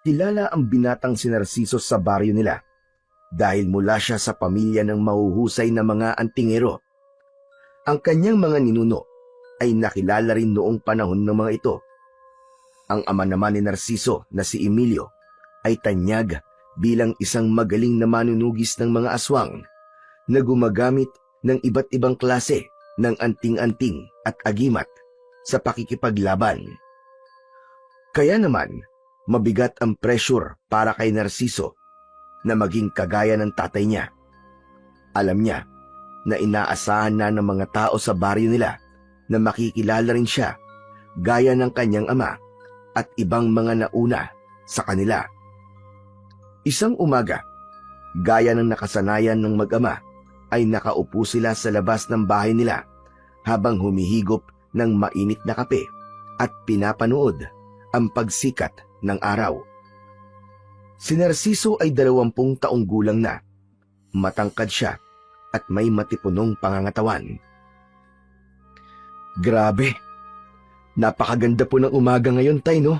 Kilala ang binatang si Narciso sa baryo nila dahil mula siya sa pamilya ng mahuhusay na mga antingero. Ang kanyang mga ninuno ay nakilala rin noong panahon ng mga ito. Ang ama naman ni Narciso na si Emilio ay tanyag bilang isang magaling na manunugis ng mga aswang na gumagamit ng iba't ibang klase ng anting-anting at agimat sa pakikipaglaban. Kaya naman, mabigat ang pressure para kay Narciso na maging kagaya ng tatay niya. Alam niya na inaasahan na ng mga tao sa baryo nila na makikilala rin siya gaya ng kanyang ama at ibang mga nauna sa kanila. Isang umaga, gaya ng nakasanayan ng mag-ama, ay nakaupo sila sa labas ng bahay nila habang humihigop ng mainit na kape at pinapanood ang pagsikat ng araw. Si Narciso ay 20 taong gulang na. Matangkad siya at may matipunong pangangatawan. Grabe, napakaganda po ng umaga ngayon, tay, no?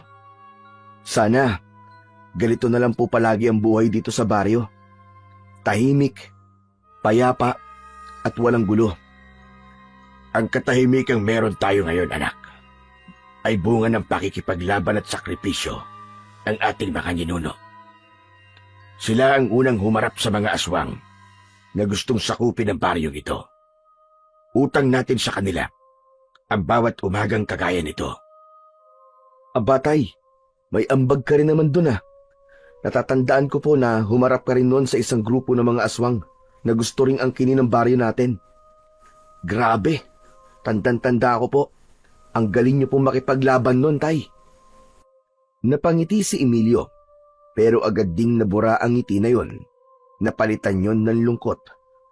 Sana, ganito na lang po palagi ang buhay dito sa baryo. Tahimik, payapa, at walang gulo. Ang katahimikang meron tayo ngayon, anak, ay bunga ng pakikipaglaban at sakripisyo ng ating mga ninuno. Sila ang unang humarap sa mga aswang na gustong sakupin ang baryong ito. Utang natin sa kanila ang bawat umagang kagaya nito. Aba, tay, may ambag ka rin naman dun ah. Natatandaan ko po na humarap ka rin noon sa isang grupo ng mga aswang na gusto ring angkinin ng baryo natin. Grabe, tandang-tanda ko po. Ang galing niyo po makipaglaban noon, tay. Napangiti si Emilio, pero agad ding nabura ang ngiti na yon. Napalitan yon ng lungkot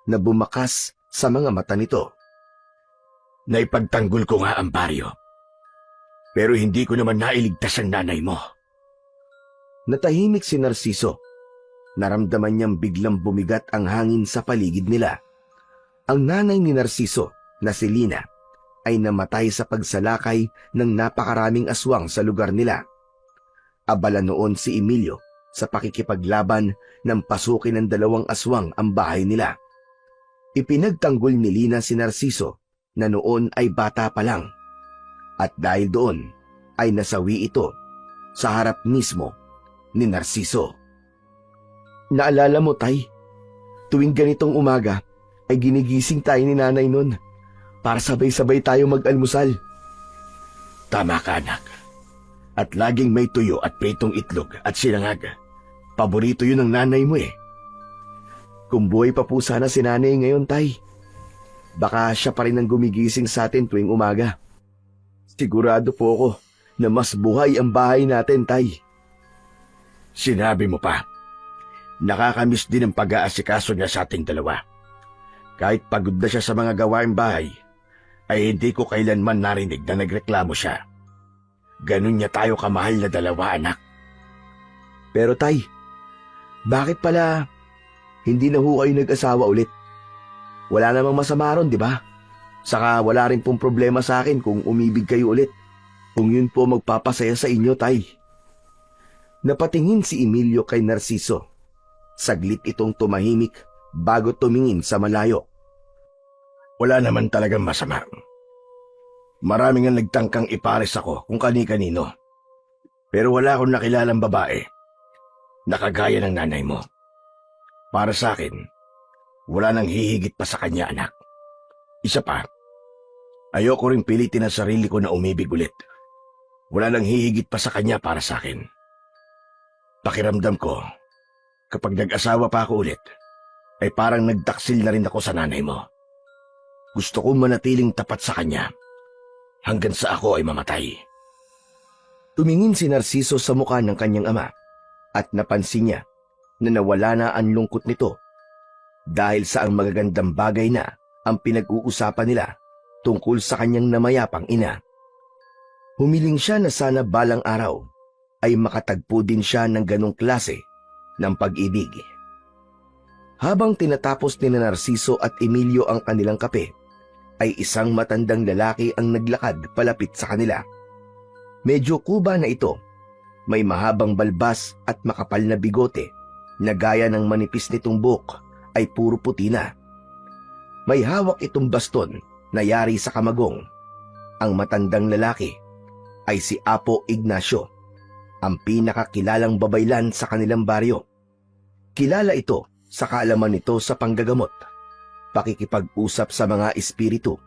na bumakas sa mga mata nito. Naipagtanggol ko nga ang baryo, pero hindi ko naman nailigtas ang nanay mo. Natahimik si Narciso. Naramdaman niyang biglang bumigat ang hangin sa paligid nila. Ang nanay ni Narciso, na si Lina, ay namatay sa pagsalakay ng napakaraming aswang sa lugar nila. Abala noon si Emilio sa pakikipaglaban ng pasukin ng 2 aswang ang bahay nila. Ipinagtanggol ni Lina si Narciso na noon ay bata pa lang. At dahil doon ay nasawi ito sa harap mismo ni Narciso. Naalala mo, tay, tuwing ganitong umaga ay ginigising tayo ni nanay nun para sabay-sabay tayo mag-almusal. Tama ka, anak. At laging may tuyo at pritong itlog at sinangag. Paborito yun ng nanay mo eh. Kung buhay pa po sana si nanay ngayon, tay, baka siya pa rin ang gumigising sa atin tuwing umaga. Sigurado po ako na mas buhay ang bahay natin, tay. Sinabi mo pa. Nakakamiss din ang pag-aasikaso niya sa ating dalawa. Kahit pagod na siya sa mga gawaing bahay, ay hindi ko kailanman narinig na nagreklamo siya. Ganun niya tayo kamahal na dalawa, anak. Pero tay, bakit pala hindi na ho kayo nag-asawa ulit? Wala namang masama ron, di ba? Saka wala rin pong problema sa akin kung umibig kayo ulit. Kung yun po magpapasaya sa inyo, tay. Napatingin si Emilio kay Narciso. Saglit itong tumahimik bago tumingin sa malayo. Wala naman talagang masama. Maraming ang nagtangkang ipares ako kung kani-kanino. Pero wala akong nakilalang babae na kagaya ng nanay mo. Para sa akin, wala nang hihigit pa sa kanya, anak. Isa pa, ayoko rin pilitin ang sarili ko na umibig ulit. Wala nang hihigit pa sa kanya para sa akin. Pakiramdam ko, kapag nag-asawa pa ako ulit, ay parang nagtaksil na rin ako sa nanay mo. Gusto ko manatiling tapat sa kanya hanggang sa ako ay mamatay. Tumingin si Narciso sa mukha ng kanyang ama at napansin niya na nawala na ang lungkot nito dahil sa ang magagandang bagay na ang pinag-uusapan nila tungkol sa kanyang namayapang ina. Humiling siya na sana balang araw ay makatagpo din siya ng ganong klase ng pag-ibig. Habang tinatapos ni Narciso at Emilio ang kanilang kape, ay isang matandang lalaki ang naglakad palapit sa kanila. Medyo kuba na ito, May mahabang balbas at makapal na bigote na gaya ng manipis nitong buhok ay puro puti na. May hawak itong baston na yari sa kamagong. Ang matandang lalaki ay si Apo Ignacio, ang pinakakilalang babaylan sa kanilang baryo. Kilala ito sa kaalaman nito sa panggagamot, pakikipag-usap sa mga espiritu,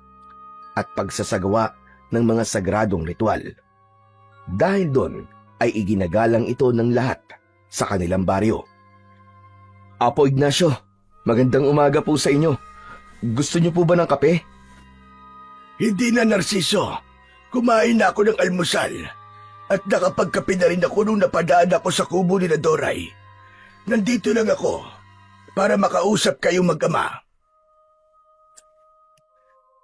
at pagsasagawa ng mga sagradong ritual. Dahil doon ay iginagalang ito ng lahat sa kanilang baryo. Apo Ignacio, magandang umaga po sa inyo. Gusto niyo po ba ng kape? Hindi na, Narciso. Kumain na ako ng almusal at nakapagkape na rin ako nung napadaan ako sa kubo ni Doray. Nandito lang ako para makausap kayong mag-ama.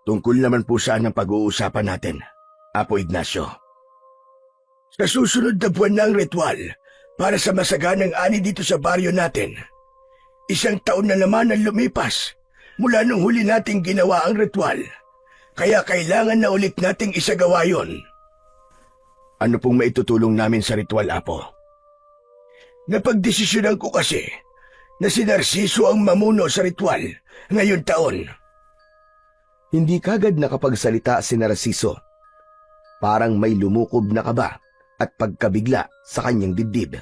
Tungkol naman po saan ang pag-uusapan natin, Apo Ignacio. Sa susunod na buwan na ang ritual para sa masaganang ani dito sa baryo natin. 1 taon na naman ang lumipas mula nung huli nating ginawa ang ritual. Kaya kailangan na ulit nating isagawa yon. Ano pong maitutulong namin sa ritual, Apo? Napagdesisyonan ko kasi na si Narciso ang mamuno sa ritual ngayon taon. Hindi kagad nakapagsalita si Narciso. Parang may lumukob na kaba at pagkabigla sa kanyang dibdib.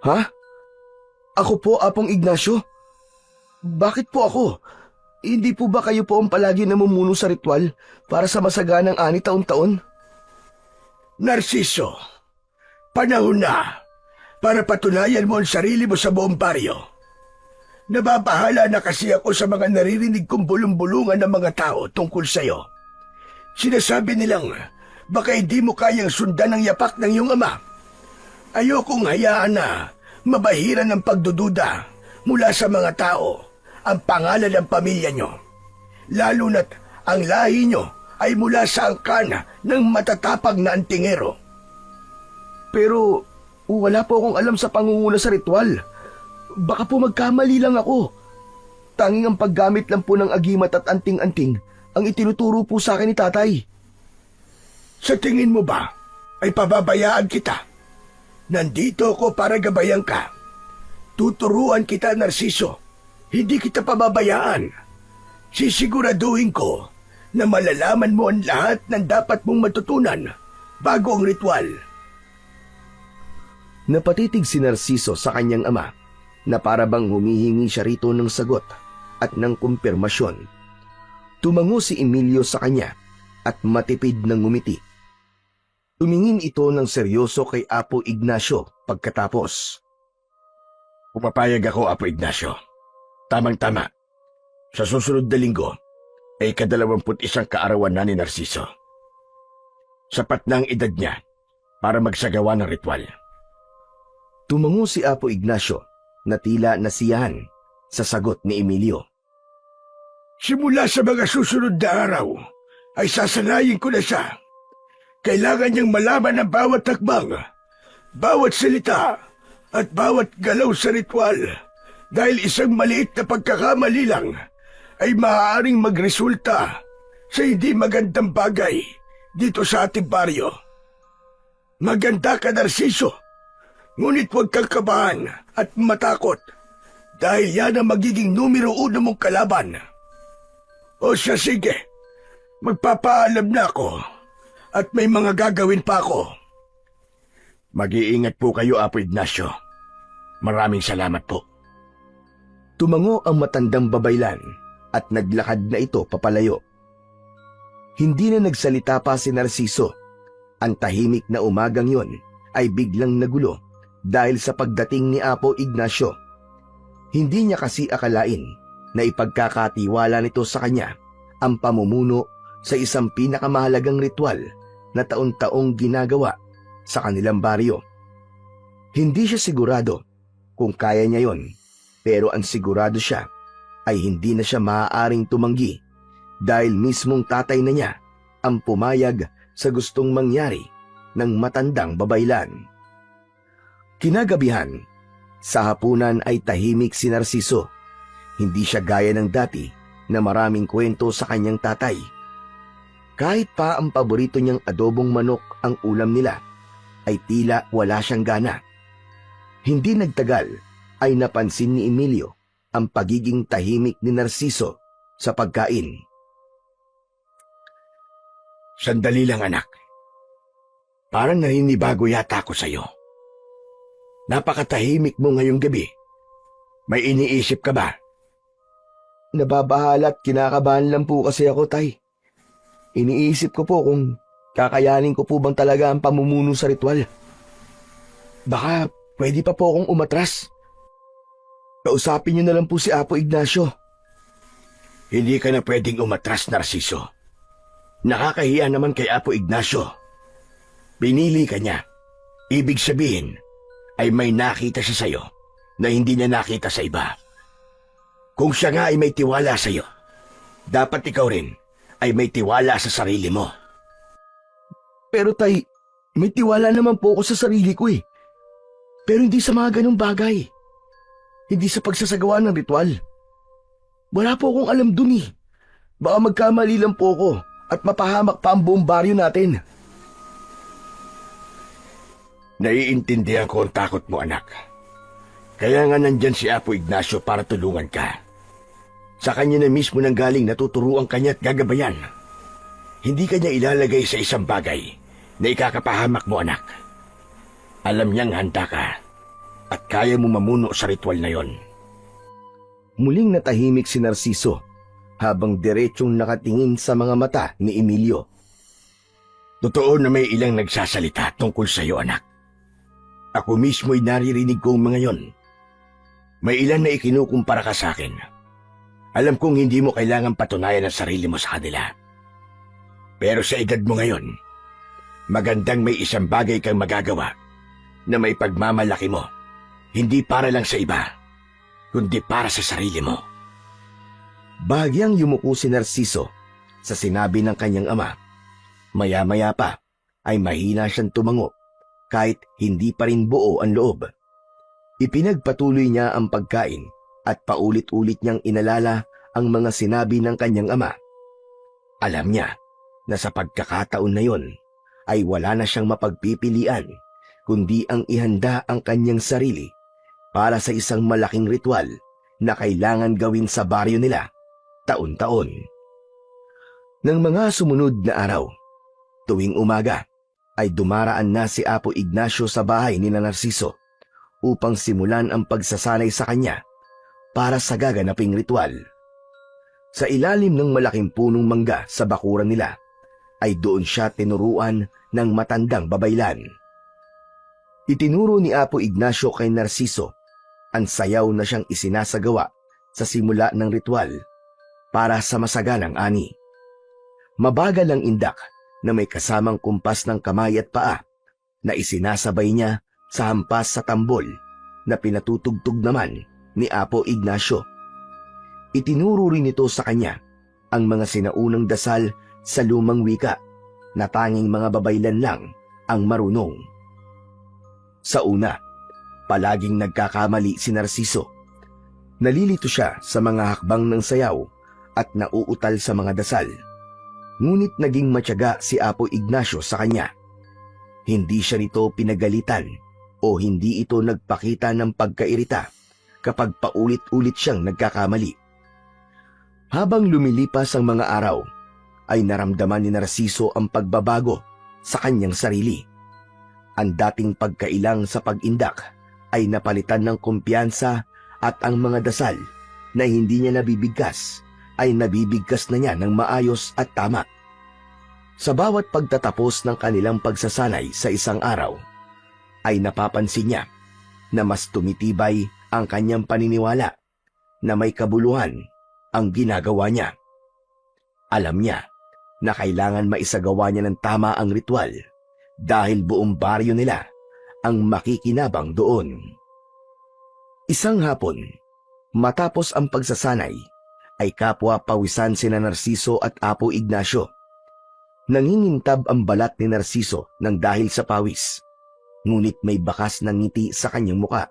Ha? Ako po, Apong Ignacio? Bakit po ako? Hindi po ba kayo po ang palagi namumuno sa ritual para sa masaganang ani taon-taon? Narciso, panahon na para patunayan mo ang sarili mo sa buong baryo. Nababahala na kasi ako sa mga naririnig kong bulong-bulungan ng mga tao tungkol sa'yo. Sinasabi nilang baka hindi mo kayang sundan ang yapak ng iyong ama. Ayokong hayaan na mabahiran ng pagdududa mula sa mga tao ang pangalan ng pamilya nyo. Lalo na't ang lahi nyo ay mula sa angkana ng matatapag na antingero. Pero wala po akong alam sa pangunguna sa ritual. Baka po magkamali lang ako. Tanging ang paggamit lang po ng agimat at anting-anting ang itinuturo po sa akin ni tatay. Sa tingin mo ba ay pababayaan kita? Nandito ako para gabayan ka. Tuturuan kita, Narciso. Hindi kita pababayaan. Sisiguraduhin ko na malalaman mo ang lahat ng dapat mong matutunan bago ang ritual. Napatitig si Narciso sa kanyang ama na para bang humihingi siya rito ng sagot at ng kumpirmasyon. Tumango si Emilio sa kanya at matipid ng ngumiti. Tumingin ito ng seryoso kay Apo Ignacio pagkatapos. Pumapayag ako, Apo Ignacio. Tamang-tama. Sa susunod na linggo ay 21 kaarawan na ni Narciso. Sapat na ang edad niya para magsagawa ng ritual. Tumango si Apo Ignacio na tila nasiyahan sa sagot ni Emilio. Simula sa mga susunod na araw ay sasanayin ko na siya. Kailangan niyang malaman ang bawat hakbang, bawat salita at bawat galaw sa ritual dahil isang maliit na pagkakamali lang ay maaaring magresulta sa hindi magandang bagay dito sa ating baryo. Maganda ka, Narciso. Ngunit huwag kang kabahan at matakot dahil yan ang magiging numero 1 mong kalaban. O siya, sige. Magpapaalam na ako at may mga gagawin pa ako. Mag-iingat po kayo, Apo Ignacio. Maraming salamat po. Tumango ang matandang babaylan at naglakad na ito papalayo. Hindi na nagsalita pa si Narciso. Ang tahimik na umagang yon ay biglang nagulo dahil sa pagdating ni Apo Ignacio. Hindi niya kasi akalain na ipagkakatiwala nito sa kanya ang pamumuno sa isang pinakamahalagang ritual na taon-taong ginagawa sa kanilang baryo. Hindi siya sigurado kung kaya niya yon, pero ang sigurado siya ay hindi na siya maaaring tumanggi dahil mismong tatay na niya ang pumayag sa gustong mangyari ng matandang babaylan. Kinagabihan, sa hapunan ay tahimik si Narciso. Hindi siya gaya ng dati na maraming kwento sa kanyang tatay. Kahit pa ang paborito niyang adobong manok ang ulam nila, ay tila wala siyang gana. Hindi nagtagal ay napansin ni Emilio ang pagiging tahimik ni Narciso sa pagkain. Sandali lang, anak. Parang naninibago yata ako sa'yo. Napakatahimik mo ngayong gabi. May iniisip ka ba? Nababahala at kinakabahan lang po kasi ako, Tay. Iniisip ko po kung kakayanin ko po bang talaga ang pamumuno sa ritual. Baka pwede pa po akong umatras. Kausapin niyo na lang po si Apo Ignacio. Hindi ka na pwedeng umatras, Narciso. Nakakahiya naman kay Apo Ignacio. Pinili ka niya. Ibig sabihin ay may nakita siya sa'yo na hindi niya nakita sa iba. Kung siya nga ay may tiwala sa'yo, dapat ikaw rin ay may tiwala sa sarili mo. Pero Tay, may tiwala naman po ako sa sarili ko eh. Pero hindi sa mga ganong bagay. Hindi sa pagsasagawa ng ritual. Wala po akong alam dun eh. Baka magkamali lang po ako at mapahamak pa ang buong baryo natin. Naiintindihan ko ang takot mo, anak. Kaya nga nandyan si Apo Ignacio para tulungan ka. Sa kanya na mismo nang galing natuturuan kanya at gagabayan. Hindi kanya ilalagay sa isang bagay na ikakapahamak mo, anak. Alam niyang handa ka at kaya mo mamuno sa ritual na yon. Muling natahimik si Narciso habang diretsyong nakatingin sa mga mata ni Emilio. Totoo na may ilang nagsasalita tungkol sa iyo, anak. Ako mismo'y naririnig ko ang mga yon. May ilan na ikinukumpara ka sa akin. Alam kong hindi mo kailangan patunayan ang sarili mo sa kanila. Pero sa edad mo ngayon, magandang may isang bagay kang magagawa na may pagmamalaki mo, hindi para lang sa iba, kundi para sa sarili mo. Bahagyang yumuko si Narciso sa sinabi ng kanyang ama. Maya-maya pa ay mahina siyang tumango kahit hindi pa rin buo ang loob. Ipinagpatuloy niya ang pagkain at paulit-ulit niyang inalala ang mga sinabi ng kanyang ama. Alam niya na sa pagkakataon na yon ay wala na siyang mapagpipilian kundi ang ihanda ang kanyang sarili para sa isang malaking ritual na kailangan gawin sa baryo nila taon-taon. Nang mga sumunod na araw, tuwing umaga, ay dumaraan na si Apo Ignacio sa bahay ni Narciso upang simulan ang pagsasanay sa kanya para sa gaganaping ritual. Sa ilalim ng malaking punong mangga sa bakuran nila, ay doon siya tinuruan ng matandang babaylan. Itinuro ni Apo Ignacio kay Narciso ang sayaw na siyang isinasagawa sa simula ng ritual para sa masaganang ani. Mabagal ang indak na may kasamang kumpas ng kamay at paa na isinasabay niya sa hampas sa tambol na pinatutugtog naman ni Apo Ignacio. Itinuro rin ito sa kanya ang mga sinaunang dasal sa lumang wika na tanging mga babaylan lang ang marunong. Sa una, palaging nagkakamali si Narciso. Nalilito siya sa mga hakbang ng sayaw at nauutal sa mga dasal. Ngunit naging matyaga si Apo Ignacio sa kanya. Hindi siya nito pinagalitan o hindi ito nagpakita ng pagkairita kapag paulit-ulit siyang nagkakamali. Habang lumilipas ang mga araw, ay naramdaman ni Narciso ang pagbabago sa kanyang sarili. Ang dating pagkailang sa pag-indak ay napalitan ng kumpiyansa at ang mga dasal na hindi niya nabibigkas ay nabibigkas na niya ng maayos at tama. Sa bawat pagtatapos ng kanilang pagsasanay sa isang araw, ay napapansin niya na mas tumitibay ang kanyang paniniwala na may kabuluhan ang ginagawa niya. Alam niya na kailangan maisagawa niya ng tama ang ritual dahil buong baryo nila ang makikinabang doon. Isang hapon, matapos ang pagsasanay, ay kapwa pawisan sina Narciso at Apo Ignacio. Nangingintab ang balat ni Narciso nang dahil sa pawis, ngunit may bakas ng ngiti sa kanyang muka.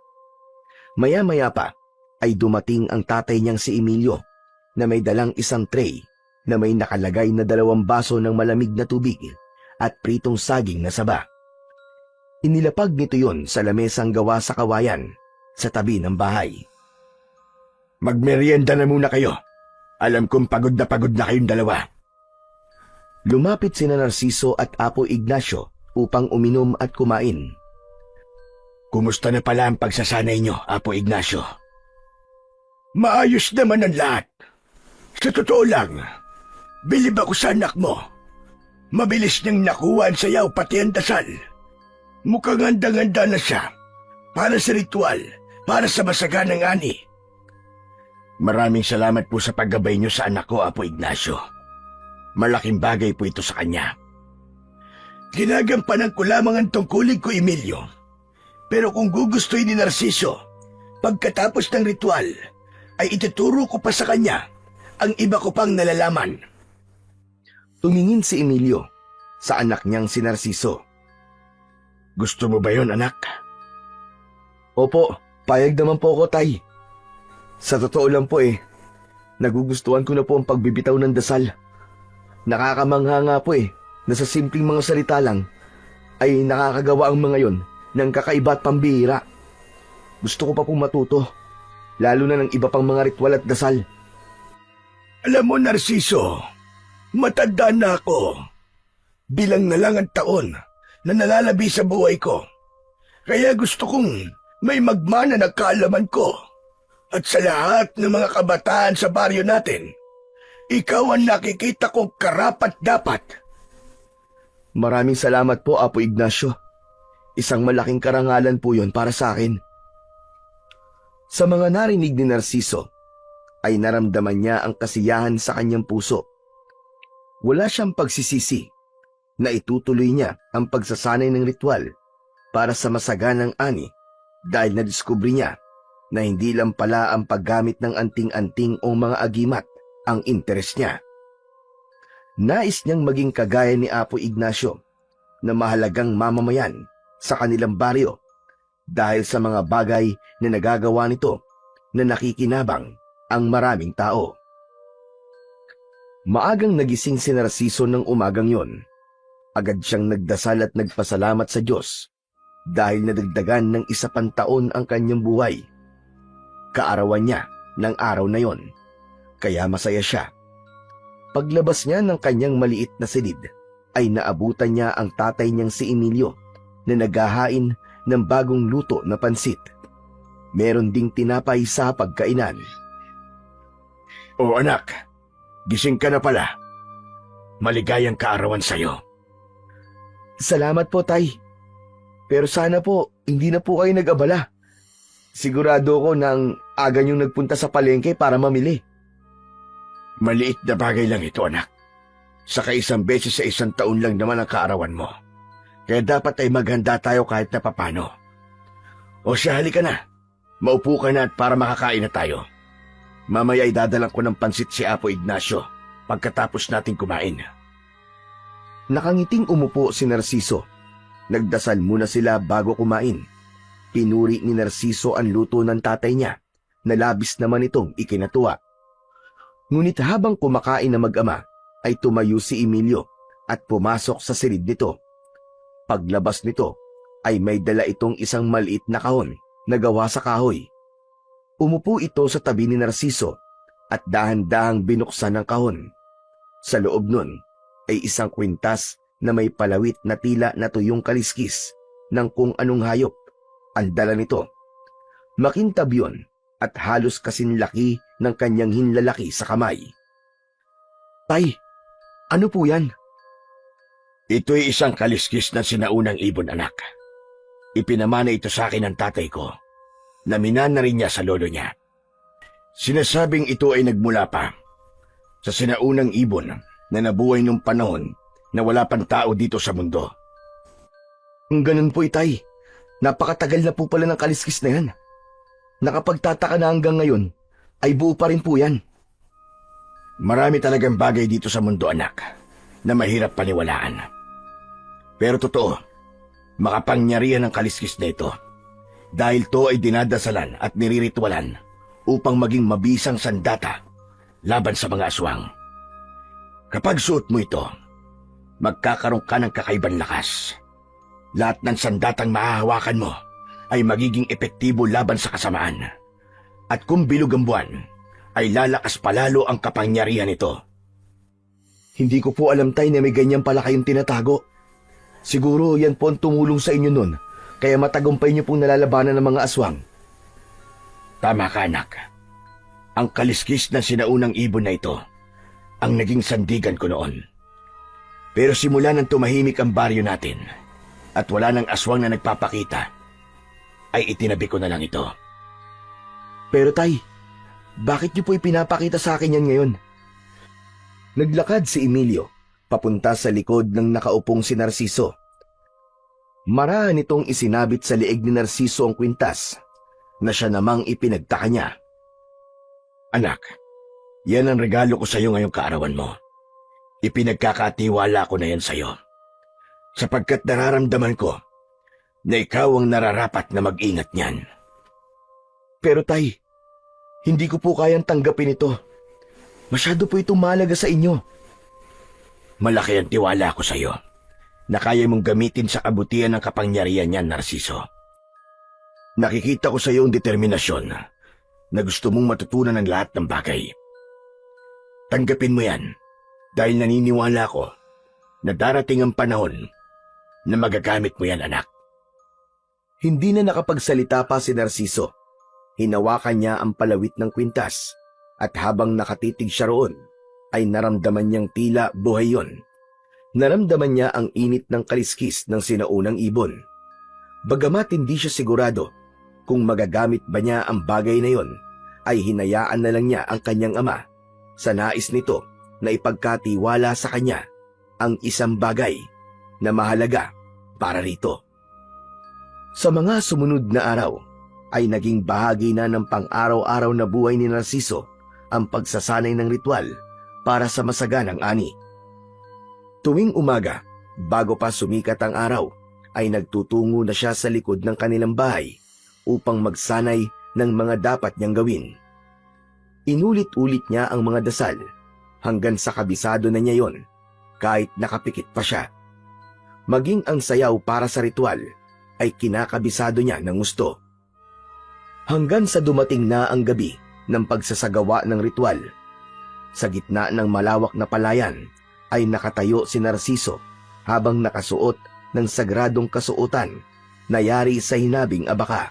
Maya-maya pa ay dumating ang tatay niyang si Emilio na may dalang isang tray na may nakalagay na 2 baso ng malamig na tubig at pritong saging na saba. Inilapag nito yon sa lamesang gawa sa kawayan sa tabi ng bahay. Magmerienda na muna kayo. Alam kong pagod na kayong dalawa. Lumapit sina Narciso at Apo Ignacio upang uminom at kumain. Kumusta na pala ang pagsasanay nyo, Apo Ignacio? Maayos naman ang lahat. Sa totoo lang, bilib ako sa anak mo. Mabilis niyang nakuha ang sayaw pati ang dasal. Mukhang handang-handa na siya para sa ritual, para sa masaganang ani. Maraming salamat po sa paggabay niyo sa anak ko, Apo Ignacio. Malaking bagay po ito sa kanya. Ginagampanan ko lamang ang tungkulin ko, Emilio. Pero kung gugustuhin ni Narciso, pagkatapos ng ritual, ay ituturo ko pa sa kanya ang iba ko pang nalalaman. Tumingin si Emilio sa anak niyang si Narciso. Gusto mo ba yon, anak? Opo, payag naman po ako, Tay. Sa totoo lang po nagugustuhan ko na po ang pagbibitaw ng dasal. Nakakamangha nga po na sa simpleng mga salita lang ay nakakagawa ang mga yon ng kakaiba at pambihira. Gusto ko pa pong matuto, lalo na ng iba pang mga ritual at dasal. Alam mo, Narciso, matanda na ako. Bilang na lang ang taon na nalalabi sa buhay ko. Kaya gusto kong may magmana na kaalaman ko. At sa lahat ng mga kabataan sa baryo natin, ikaw ang nakikita kong karapat-dapat. Maraming salamat po, Apo Ignacio. Isang malaking karangalan po yon para sa akin. Sa mga narinig ni Narciso, ay naramdaman niya ang kasiyahan sa kanyang puso. Wala siyang pagsisisi na itutuloy niya ang pagsasanay ng ritual para sa masaganang ani dahil nadiskubre niya na hindi lang pala ang paggamit ng anting-anting o mga agimat ang interes niya. Nais niyang maging kagaya ni Apo Ignacio na mahalagang mamamayan sa kanilang baryo dahil sa mga bagay na nagagawa nito na nakikinabang ang maraming tao. Maagang nagising si Narciso ng umagang yon. Agad siyang nagdasal at nagpasalamat sa Diyos dahil nadagdagan ng isa pang taon ang kanyang buhay. Kaarawan niya ng araw na yon, kaya masaya siya. Paglabas niya ng kanyang maliit na silid, ay naabutan niya ang tatay niyang si Emilio na naghahain ng bagong luto na pansit. Meron ding tinapay sa pagkainan. O anak, gising ka na pala. Maligayang kaarawan sa'yo. Salamat po, Tay. Pero sana po, hindi na po kayo nag-abala. Sigurado ko nang aga niyong nagpunta sa palengke para mamili. Maliit na bagay lang ito, anak. Saka isang beses sa isang taon lang naman ang kaarawan mo. Kaya dapat ay maghanda tayo kahit na papano. O siya, halika na. Maupo ka na at para makakain na tayo. Mamaya ay dadalang ko ng pansit si Apo Ignacio pagkatapos natin kumain. Nakangiting umupo si Narciso. Nagdasal muna sila bago kumain. Pinuri ni Narciso ang luto ng tatay niya na labis naman itong ikinatuwa. Ngunit habang kumakain na mag-ama, ay tumayo si Emilio at pumasok sa silid nito. Paglabas nito, ay may dala itong isang maliit na kahon na gawa sa kahoy. Umupo ito sa tabi ni Narciso at dahan-dahang binuksan ang kahon. Sa loob nun ay isang kwintas na may palawit na tila na tuyong kaliskis ng kung anong hayop. Ang dala nito, makintab yun at halos kasinlaki ng kanyang hinlalaki sa kamay. Tay, ano po yan? Ito'y isang kaliskis ng sinaunang ibon, anak. Ipinamana ito sa akin ng tatay ko, na minana rin niya sa lolo niya. Sinasabing ito ay nagmula pa sa sinaunang ibon na nabuhay nung panahon na wala pang tao dito sa mundo. Ang ganun po, Itay. Napakatagal na po pala ng kaliskis na yan. Nakapagtataka na hanggang ngayon, ay buo pa rin po yan. Marami talagang bagay dito sa mundo, anak, na mahirap paniwalaan. Pero totoo, makapangyarihan ang kaliskis na ito. Dahil to ay dinadasalan at niriritwalan upang maging mabisang sandata laban sa mga aswang. Kapag suot mo ito, magkakaroon ka ng kakaibang lakas. Lahat ng sandatang mahahawakan mo ay magiging epektibo laban sa kasamaan. At kung bilog ang buwan, ay lalakas palalo ang kapangyarihan nito. Hindi ko po alam, Tay, na may ganyan pala kayong tinatago. Siguro yan po ang tumulong sa inyo nun, kaya matagumpay niyo pong nalalabanan ng mga aswang. Tama ka, anak. Ang kaliskis ng sinaunang ibon na ito ang naging sandigan ko noon. Pero simula nang tumahimik ang baryo natin at wala nang aswang na nagpapakita, ay itinabi ko na lang ito. Pero Tay, bakit niyo po ipinapakita sa akin yan ngayon? Naglakad si Emilio papunta sa likod ng nakaupong si Narciso. Marahan nitong isinabit sa liig ni Narciso ang kwintas na siya namang ipinagtaka niya. Anak, yan ang regalo ko sa iyo ngayong kaarawan mo. Ipinagkakatiwala ko na yan sa iyo. Sapagkat nararamdaman ko na ikaw ang nararapat na mag-ingat niyan. Pero Tay, hindi ko po kayang tanggapin ito. Masyado po itong mahalaga sa inyo. Malaki ang tiwala ko sa iyo na kaya mong gamitin sa kabutihan ng kapangyarihan niyan, Narciso. Nakikita ko sa iyo ang determinasyon na gusto mong matutunan ng lahat ng bagay. Tanggapin mo yan dahil naniniwala ko na darating ang panahon na magagamit mo yan, anak. Hindi na nakapagsalita pa si Narciso. Hinawakan niya ang palawit ng kwintas at habang nakatitig siya roon, ay naramdaman niyang tila buhay yon. Naramdaman niya ang init ng kaliskis ng sinaunang ibon. Bagamat hindi siya sigurado kung magagamit ba niya ang bagay na yon, ay hinayaan na lang niya ang kanyang ama sa nais nito na ipagkatiwala sa kanya ang isang bagay na mahalaga para rito. Sa mga sumunod na araw, ay naging bahagi na ng pang-araw-araw na buhay ni Narciso ang pagsasanay ng ritual para sa masaganang ani. Tuwing umaga, bago pa sumikat ang araw, ay nagtutungo na siya sa likod ng kanilang bahay upang magsanay ng mga dapat niyang gawin. Inulit-ulit niya ang mga dasal hanggang sa kabisado na niya yon kahit nakapikit pa siya. Maging ang sayaw para sa ritual ay kinakabisado niya ng gusto. Hanggang sa dumating na ang gabi ng pagsasagawa ng ritual. Sa gitna ng malawak na palayan ay nakatayo si Narciso habang nakasuot ng sagradong kasuotan na yari sa hinabing abaka.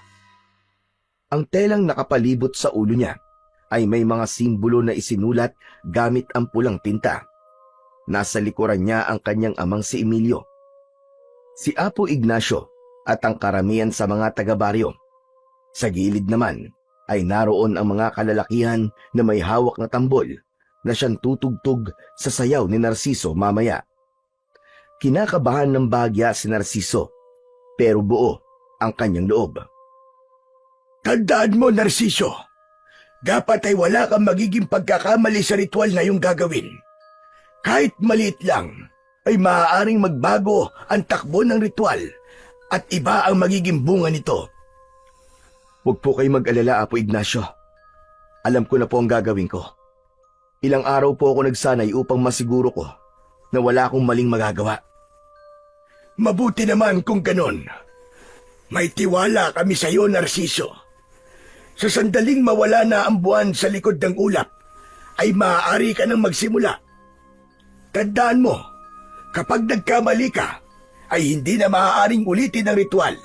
Ang telang nakapalibot sa ulo niya ay may mga simbolo na isinulat gamit ang pulang tinta. Nasa likuran niya ang kanyang amang si Emilio, si Apo Ignacio at ang karamihan sa mga taga-baryo. Sa gilid naman ay naroon ang mga kalalakihan na may hawak na tambol na siyang tutugtog sa sayaw ni Narciso mamaya. Kinakabahan ng bahagya si Narciso, pero buo ang kanyang loob. Tandaan mo, Narciso, dapat ay wala kang magiging pagkakamali sa ritual na iyong gagawin. Kahit maliit lang, ay maaaring magbago ang takbo ng ritual at iba ang magiging bunga nito. Huwag po kayo mag-alala, Apo Ignacio. Alam ko na po ang gagawin ko. Ilang araw po ako nagsanay upang masiguro ko na wala akong maling magagawa. Mabuti naman kung ganon. May tiwala kami sa iyo, Narciso. Sa sandaling mawala na ang buwan sa likod ng ulap, ay maaari ka nang magsimula. Tandaan mo, kapag nagkamali ka, ay hindi na maaaring ulitin ang ritual.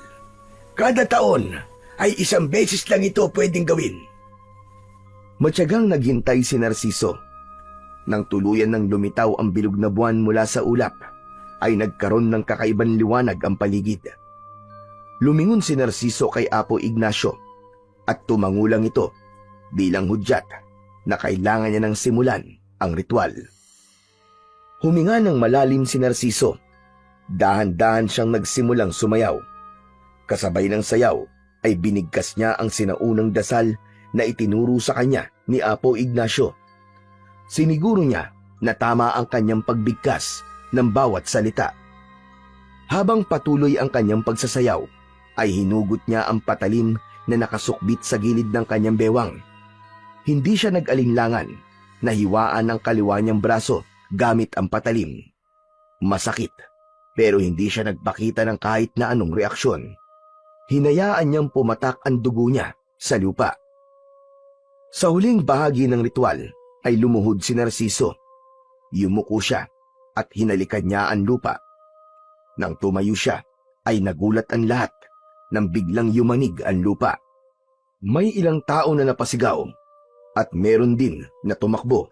Kada taon, ay isang beses lang ito pwedeng gawin. Matyagang naghintay si Narciso. Nang tuluyan ng lumitaw ang bilog na buwan mula sa ulap, ay nagkaroon ng kakaibang liwanag ang paligid. Lumingon si Narciso kay Apo Ignacio at tumangulang ito bilang hudyat na kailangan niya nang simulan ang ritual. Huminga ng malalim si Narciso. Dahan-dahan siyang nagsimulang sumayaw. Kasabay ng sayaw ay binigkas niya ang sinaunang dasal na itinuro sa kanya ni Apo Ignacio. Siniguro niya na tama ang kanyang pagbigkas ng bawat salita. Habang patuloy ang kanyang pagsasayaw, ay hinugot niya ang patalim na nakasukbit sa gilid ng kanyang bewang. Hindi siya nag-alinlangan na hiwaan ang kaliwa niyang braso gamit ang patalim. Masakit, pero hindi siya nagpakita ng kahit na anong reaksyon. Hinayaan niyang pumatak ang dugo niya sa lupa. Sa huling bahagi ng ritual ay lumuhod si Narciso. Yumuko siya at hinalikan niya ang lupa. Nang tumayo siya ay nagulat ang lahat nang biglang yumanig ang lupa. May ilang tao na napasigaw at meron din na tumakbo.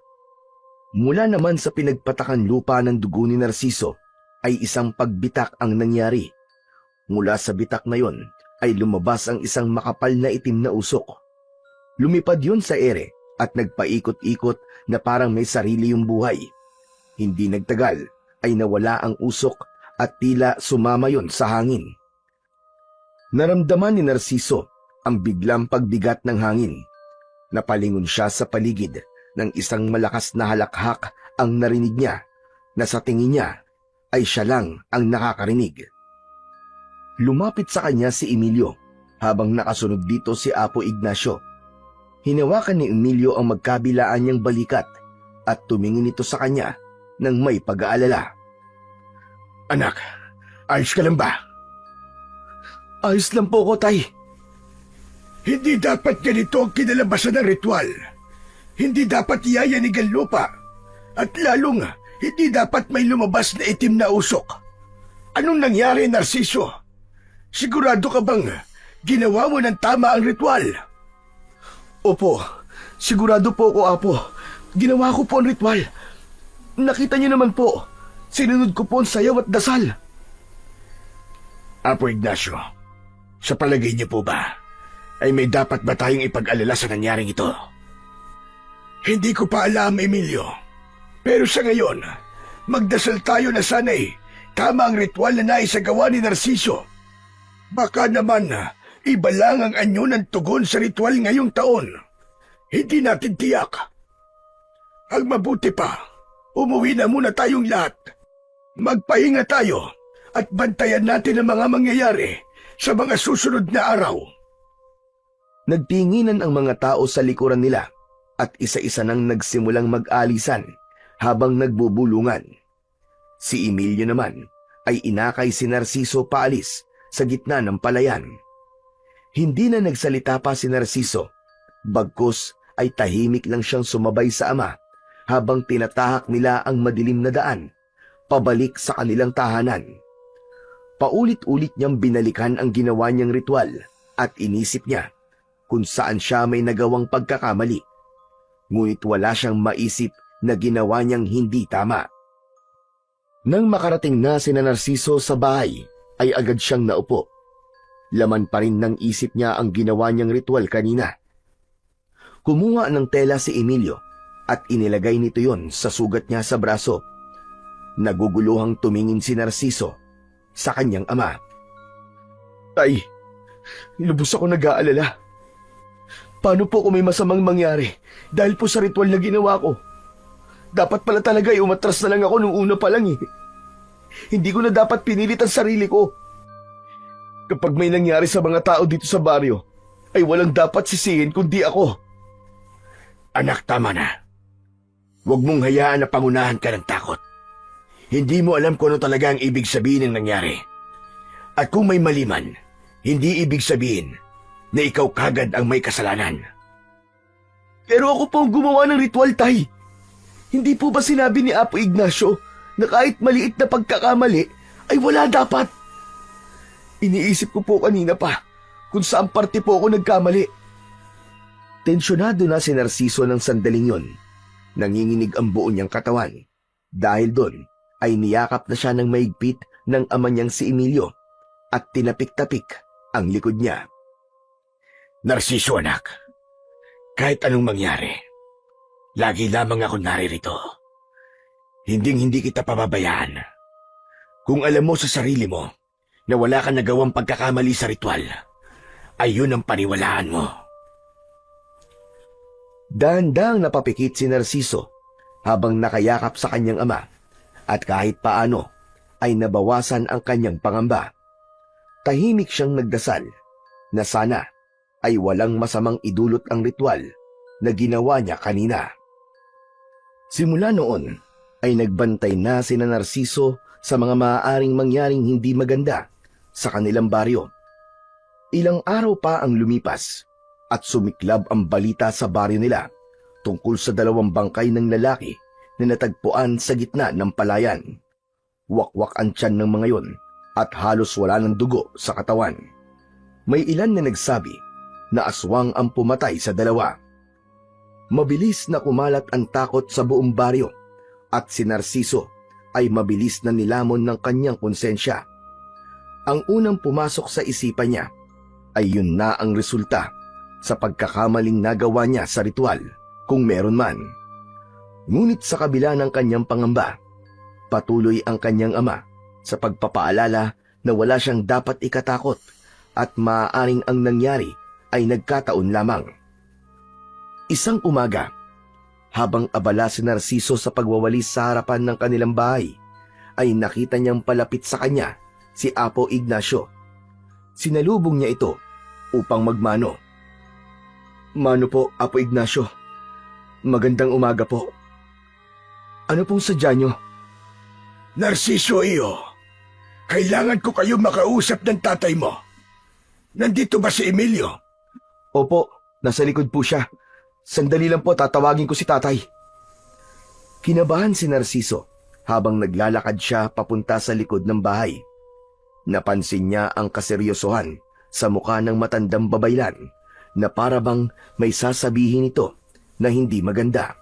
Mula naman sa pinagpatakan lupa ng dugo ni Narciso ay isang pagbitak ang nangyari. Mula sa bitak na yon ay lumabas ang isang makapal na itim na usok. Lumipad yun sa ere at nagpaikot-ikot na parang may sarili yung buhay. Hindi nagtagal ay nawala ang usok at tila sumama yon sa hangin. Naramdaman ni Narciso ang biglang pagbigat ng hangin. Napalingon siya sa paligid ng isang malakas na halakhak ang narinig niya na sa tingin niya ay siya lang ang nakakarinig. Lumapit sa kanya si Emilio habang nakasunod dito si Apo Ignacio. Hinawakan ni Emilio ang magkabilaan niyang balikat at tumingin ito sa kanya ng may pag-aalala. Anak, ayos ka lang ba? Ayos lang po ko, Tay. Hindi dapat ganito ang kinalabasan ng ritual. Hindi dapat iyayanig ang lupa. At lalong, hindi dapat may lumabas na itim na usok. Anong nangyari, Narciso? Sigurado ka bang ginawa mo ng tama ang ritual? Opo, sigurado po ko, Apo. Ginawa ko po ang ritual. Nakita niyo naman po, sinunod ko po ang sayaw at dasal. Apo Ignacio, sa palagay niyo po ba, ay may dapat ba tayong ipag-alala sa nangyaring ito? Hindi ko pa alam, Emilio. Pero sa ngayon, magdasal tayo na sana'y tama ang ritual na naisagawa ni Narciso. Baka naman, iba lang ang anyo ng tugon sa ritual ngayong taon. Hindi natin tiyak. Ang mabuti pa, umuwi na muna tayong lahat. Magpahinga tayo at bantayan natin ang mga mangyayari sa mga susunod na araw. Nagtinginan ang mga tao sa likuran nila at isa-isa nang nagsimulang mag-alisan habang nagbubulungan. Si Emilio naman ay inakay si Narciso paalis sa gitna ng palayan. Hindi na nagsalita pa si Narciso, bagkus ay tahimik lang siyang sumabay sa ama habang tinatahak nila ang madilim na daan pabalik sa kanilang tahanan. Paulit-ulit niyang binalikan ang ginawa niyang ritual at inisip niya kung saan siya may nagawang pagkakamali. Ngunit wala siyang maisip na ginawa niyang hindi tama. Nang makarating na si Narciso sa bahay, ay agad siyang naupo. Laman pa rin ng isip niya ang ginawa niyang ritual kanina. Kumuha ng tela si Emilio at inilagay nito yon sa sugat niya sa braso. Naguguluhang tumingin si Narciso sa kanyang ama. Tay, lubos ako nag-aalala. Paano po kung may masamang mangyari dahil po sa ritual na ginawa ko? Dapat pala talaga ay umatras na lang ako nung una pa lang eh. Hindi ko na dapat pinilit ang sarili ko. Kapag may nangyari sa mga tao dito sa baryo, ay walang dapat sisihin kundi ako. Anak, tama na. Huwag mong hayaan na pangunahan ka ng takot. Hindi mo alam kung ano talaga ang ibig sabihin ng nangyari. At kung may mali man, hindi ibig sabihin na ikaw kagad ang may kasalanan. Pero ako po ang gumawa ng ritual, Tay. Hindi po ba sinabi ni Apo Ignacio na kahit maliit na pagkakamali ay wala dapat? Iniisip ko po kanina pa kung saan parte po ako nagkamali. Tensyonado na si Narciso ng sandaling yon. Nanginginig ang buo niyang katawan. Dahil doon ay niyakap na siya ng maigpit ng ama niyang si Emilio at tinapik-tapik ang likod niya. Narciso, anak, kahit anong mangyari, lagi lamang ako naririto. Hinding-hindi kita pababayaan. Kung alam mo sa sarili mo na wala kang nagawang pagkakamali sa ritual, ay yun ang paniwalaan mo. Dahan-dahang napapikit si Narciso habang nakayakap sa kanyang ama at kahit paano ay nabawasan ang kanyang pangamba. Tahimik siyang nagdasal na sana ay walang masamang idulot ang ritual na ginawa niya kanina. Simula noon ay nagbantay na sina Narciso sa mga maaaring mangyaring hindi maganda sa kanilang baryo. Ilang araw pa ang lumipas at sumiklab ang balita sa baryo nila tungkol sa 2 bangkay ng lalaki na natagpuan sa gitna ng palayan. Wakwak ang tiyan ng mga yon at halos wala ng dugo sa katawan. May ilan na nagsabi na aswang ang pumatay sa 2. Mabilis na kumalat ang takot sa buong baryo at si Narciso ay mabilis na nilamon ng kanyang konsensya. Ang unang pumasok sa isipan niya ay yun na ang resulta sa pagkakamaling nagawa niya sa ritual kung meron man. Ngunit sa kabila ng kanyang pangamba, patuloy ang kanyang ama sa pagpapaalala na wala siyang dapat ikatakot at maaaring ang nangyari ay nagkataon lamang. Isang umaga, habang abala si Narciso sa pagwawalis sa harapan ng kanilang bahay, ay nakita niyang palapit sa kanya si Apo Ignacio. Sinalubong niya ito upang magmano. "Mano po, Apo Ignacio. Magandang umaga po. Ano pong sadya niyo?" Narciso iyo, kailangan ko kayo makausap ng tatay mo. Nandito ba si Emilio? "Opo, nasa likod po siya. Sandali lang po, tatawagin ko si tatay." Kinabahan si Narciso habang naglalakad siya papunta sa likod ng bahay. Napansin niya ang kaseryosohan sa mukha ng matandang babaylan na parabang may sasabihin ito na hindi maganda.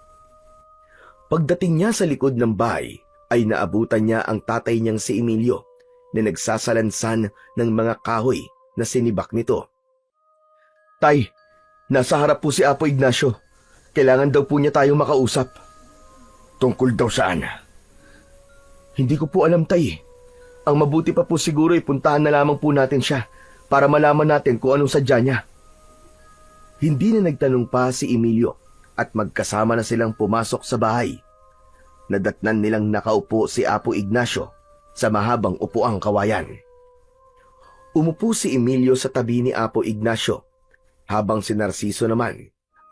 Pagdating niya sa likod ng bahay ay naabutan niya ang tatay niyang si Emilio na nagsasalansan ng mga kahoy na sinibak nito. "Tay, nasa harap po si Apo Ignacio. Kailangan daw po niya tayong makausap." Tungkol daw saan? "Hindi ko po alam, tay. Ang mabuti pa po siguro ay puntahan na lamang po natin siya para malaman natin kung anong sadya niya." Hindi na nagtanong pa si Emilio at magkasama na silang pumasok sa bahay. Nadatnan nilang nakaupo si Apo Ignacio sa mahabang upuang kawayan. Umupo si Emilio sa tabi ni Apo Ignacio, habang si Narciso naman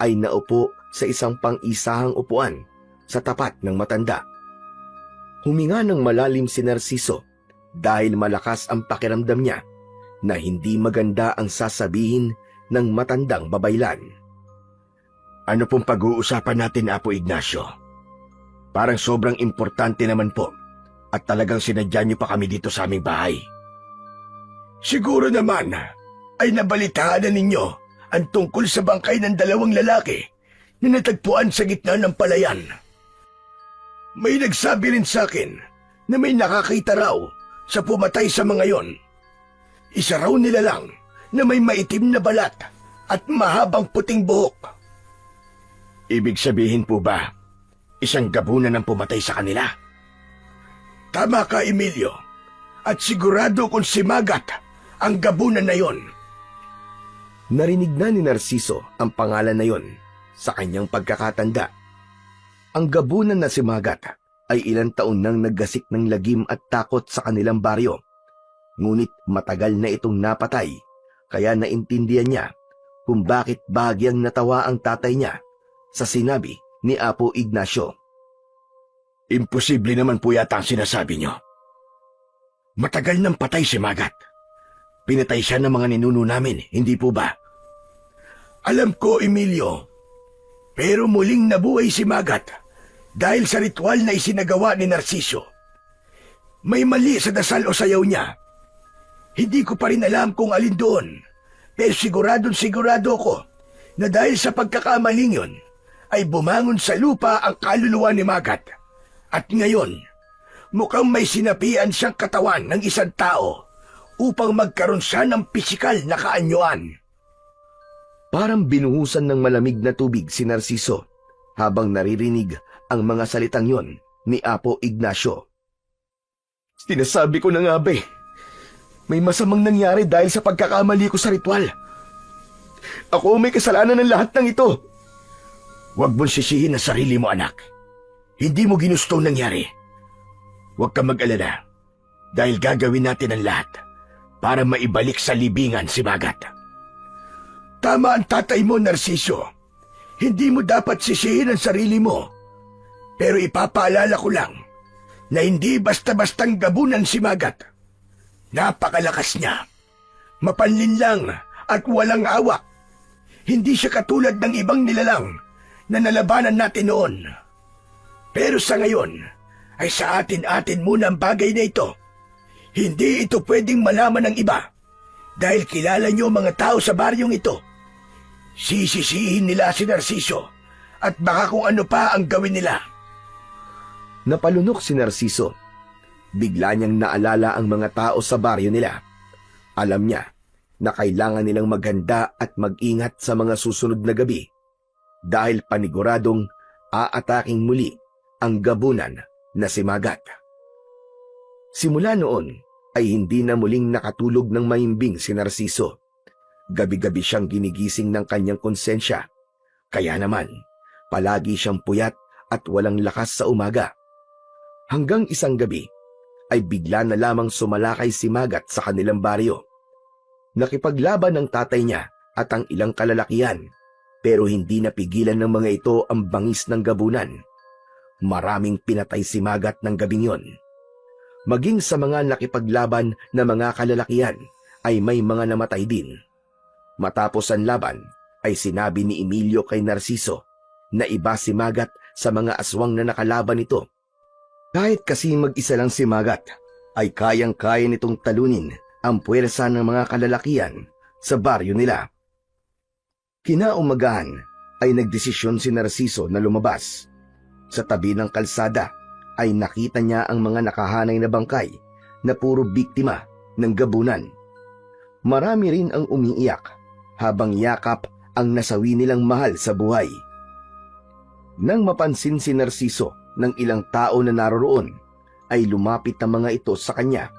ay naupo sa isang pang-isahang upuan sa tapat ng matanda. Huminga ng malalim si Narciso dahil malakas ang pakiramdam niya na hindi maganda ang sasabihin ng matandang babaylan. Ano pong pag-uusapan natin, Apo Ignacio? Parang sobrang importante naman po at talagang sinadya niyo pa kami dito sa aming bahay. Siguro naman ay nabalitaan na ninyo ang tungkol sa bangkay ng 2 lalaki na natagpuan sa gitna ng palayan. May nagsabi rin sa akin na may nakakita raw sa pumatay sa mga yon. Isa raw nila lang na may maitim na balat at mahabang puting buhok. Ibig sabihin po ba, isang gabunan ang pumatay sa kanila? Tama ka, Emilio. At sigurado kung si Magat ang gabunan na yon. Narinig na ni Narciso ang pangalan na yon sa kanyang pagkakatanda. Ang gabunan na si Magat ay ilang taon nang naggasik ng lagim at takot sa kanilang baryo. Ngunit matagal na itong napatay, kaya naintindihan niya kung bakit bahagyang natawa ang tatay niya sa sinabi ni Apo Ignacio. Imposible naman po yata ang sinasabi niyo. Matagal nang patay si Magat. Pinatay siya ng mga ninuno namin, hindi po ba? Alam ko, Emilio. Pero muling nabuhay si Magat dahil sa ritual na isinagawa ni Narciso. May mali sa dasal o sayaw niya. Hindi ko pa rin alam kung alin doon. Pero sigurado ko na dahil sa pagkakamaling yon, ay bumangon sa lupa ang kaluluwa ni Magat. At ngayon, mukhang may sinapian siyang katawan ng isang tao upang magkaroon siya ng pisikal na kaanyuan. Parang binuhusan ng malamig na tubig si Narciso habang naririnig ang mga salitang yon ni Apo Ignacio. Sinasabi ko na nga ba may masamang nangyari dahil sa pagkakamali ko sa ritual. Ako may kasalanan ng lahat ng ito. Huwag mong sisihin ang sarili mo, anak. Hindi mo ginustong nangyari. Huwag kang mag-alala dahil gagawin natin ang lahat para maibalik sa libingan si Magat. Tama ang tatay mo, Narciso. Hindi mo dapat sisihin ang sarili mo. Pero ipapaalala ko lang, na hindi basta-bastang gabunan si Magat. Napakalakas niya. Mapanlinlang at walang awak. Hindi siya katulad ng ibang nilalang na nalabanan natin noon. Pero sa ngayon, ay sa atin-atin muna ang bagay na ito. Hindi ito pwedeng malaman ng iba dahil kilala niyo mga tao sa baryong ito. Sisisihin nila si Narciso at baka kung ano pa ang gawin nila. Napalunok si Narciso. Bigla niyang naalala ang mga tao sa baryo nila. Alam niya na kailangan nilang maghanda at mag-ingat sa mga susunod na gabi dahil paniguradong aataking muli ang gabunan na si Magat. Simula noon ay hindi na muling nakatulog ng mahimbing si Narciso. Gabi-gabi siyang ginigising ng kanyang konsensya. Kaya naman, palagi siyang puyat at walang lakas sa umaga. Hanggang isang gabi, ay bigla na lamang sumalakay si Magat sa kanilang baryo. Nakipaglaban ang tatay niya at ang ilang kalalakihan, pero hindi napigilan ng mga ito ang bangis ng gabunan. Maraming pinatay si Magat ng gabing yon. Maging sa mga nakipaglaban na mga kalalakihan ay may mga namatay din. Matapos ang laban ay sinabi ni Emilio kay Narciso na iba si Magat sa mga aswang na nakalaban nito. Kahit kasi mag-isa lang si Magat, ay kayang-kaya nitong talunin ang puwersa ng mga kalalakihan sa baryo nila. Kinaumagahan ay nagdesisyon si Narciso na lumabas. Sa tabi ng kalsada ay nakita niya ang mga nakahanay na bangkay na puro biktima ng gabunan. Marami rin ang umiiyak habang yakap ang nasawi nilang mahal sa buhay. Nang mapansin si Narciso ng ilang tao na naroroon, ay lumapit ang mga ito sa kanya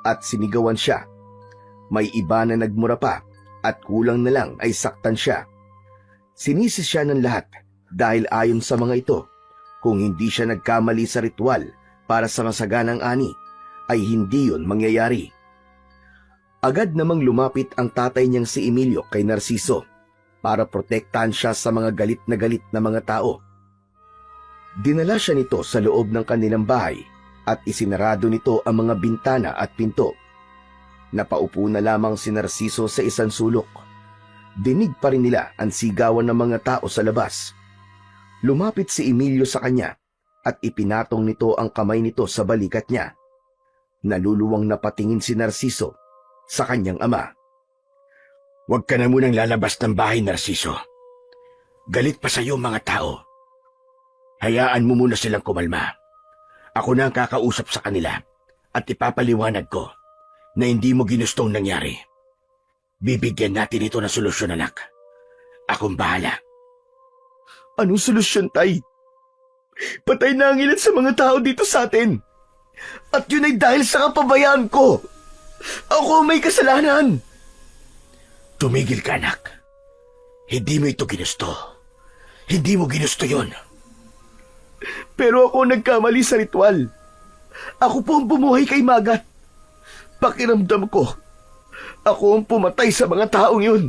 at sinigawan siya. May iba na nagmura pa at kulang na lang ay saktan siya. Sinisi siya ng lahat dahil ayon sa mga ito, kung hindi siya nagkamali sa ritual para sa masaganang ani, ay hindi yun mangyayari. Agad namang lumapit ang tatay niyang si Emilio kay Narciso para protektahan siya sa mga galit na mga tao. Dinala siya nito sa loob ng kanilang bahay at isinarado nito ang mga bintana at pinto. Napaupo na lamang si Narciso sa isang sulok. Dinig pa rin nila ang sigawan ng mga tao sa labas. Lumapit si Emilio sa kanya at ipinatong nito ang kamay nito sa balikat niya. Naluluwang napatingin si Narciso sa kanyang ama. Huwag ka na munang lalabas ng bahay, Narciso. Galit pa sa iyo mga tao. Hayaan mo muna silang kumalma. Ako na ang kakausap sa kanila at ipapaliwanag ko na hindi mo ginustong nangyari. Bibigyan natin ito ng solusyon, anak. Akong bahala. Anong solusyon, tay? Patay na ang ilan sa mga tao dito sa atin. At yun ay dahil sa kapabayaan ko. Ako may kasalanan. Tumigil ka, anak. Hindi mo ito ginusto. Hindi mo ginusto yun. Pero ako nagkamali sa ritual. Ako po ang bumuhay kay Magat. Pakiramdam ko, ako ang pumatay sa mga taong yun.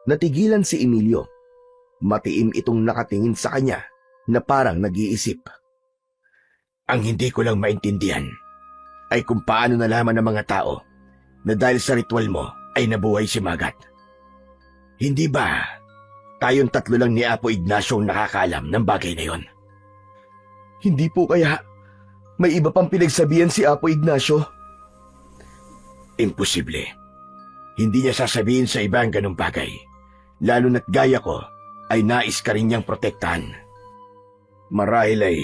Natigilan si Emilio. Matiim itong nakatingin sa kanya na parang nag-iisip. Ang hindi ko lang maintindihan ay kung paano nalaman ng mga tao na dahil sa ritual mo ay nabuhay si Magat. Hindi ba tayong tatlo lang ni Apo Ignacio ang nakakaalam ng bagay na yon? Hindi po kaya may iba pang pinagsabihan si Apo Ignacio? Imposible. Hindi niya sasabihin sa iba ang ganung bagay. Lalo na't gaya ko ay nais ka rin niyang protektahan. Marahil ay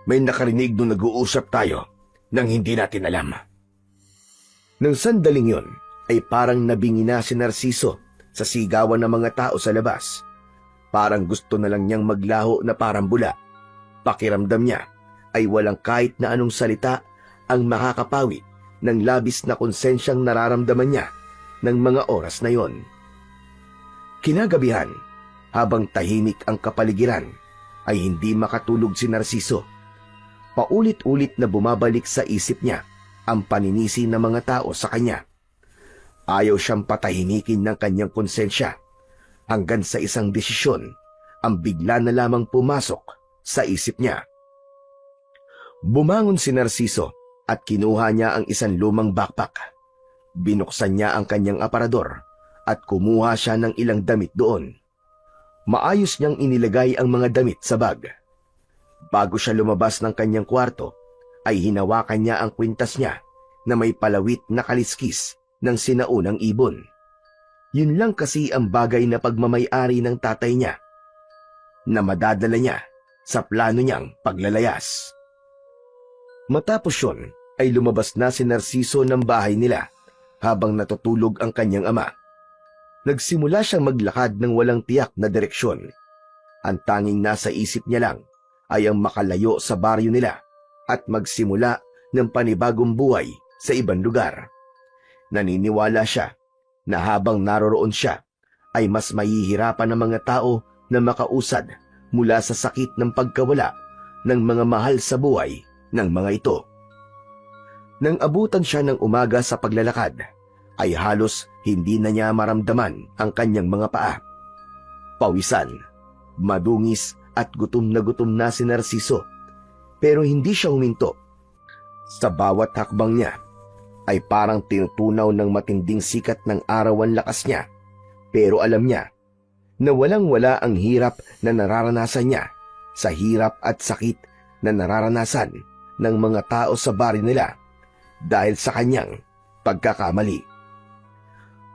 may nakarinig nung nag-uusap tayo nang hindi natin alam. Nang sandaling yon ay parang nabingi na si Narciso sa sigawan ng mga tao sa labas. Parang gusto na lang niyang maglaho na parang bula. Pakiramdam niya ay walang kahit na anong salita ang makakapawi ng labis na konsensyang nararamdaman niya ng mga oras na yon. Kinagabihan, habang tahimik ang kapaligiran, ay hindi makatulog si Narciso. Paulit-ulit na bumabalik sa isip niya ang paninisi ng mga tao sa kanya. Ayaw siyang patahimikin ng kanyang konsensya hanggang sa isang desisyon ang bigla na lamang pumasok sa isip niya. Bumangon si Narciso at kinuha niya ang isang lumang backpack. Binuksan niya ang kanyang aparador at kumuha siya ng ilang damit doon. Maayos niyang inilagay ang mga damit sa bag. Bago siya lumabas ng kanyang kwarto, ay hinawakan niya ang kwintas niya na may palawit na kaliskis ng sinaunang ibon. Yun lang kasi ang bagay na pagmamay-ari ng tatay niya na madadala niya sa plano niyang paglalayas. Matapos yun, ay lumabas na si Narciso ng bahay nila habang natutulog ang kanyang ama. Nagsimula siyang maglakad ng walang tiyak na direksyon. Ang tanging nasa isip niya lang ay ang makalayo sa baryo nila at magsimula ng panibagong buhay sa ibang lugar. Naniniwala siya na habang naroroon siya ay mas mahihirapan ang mga tao na makausad mula sa sakit ng pagkawala ng mga mahal sa buhay ng mga ito. Nang abutan siya ng umaga sa paglalakad, ay halos hindi na niya maramdaman ang kanyang mga paa. Pawisan, madungis at gutom na si Narciso, pero hindi siya huminto. Sa bawat hakbang niya, ay parang tinutunaw ng matinding sikat ng araw ang lakas niya, pero alam niya na walang-wala ang hirap na nararanasan niya sa hirap at sakit na nararanasan ng mga tao sa baryo nila dahil sa kanyang pagkakamali.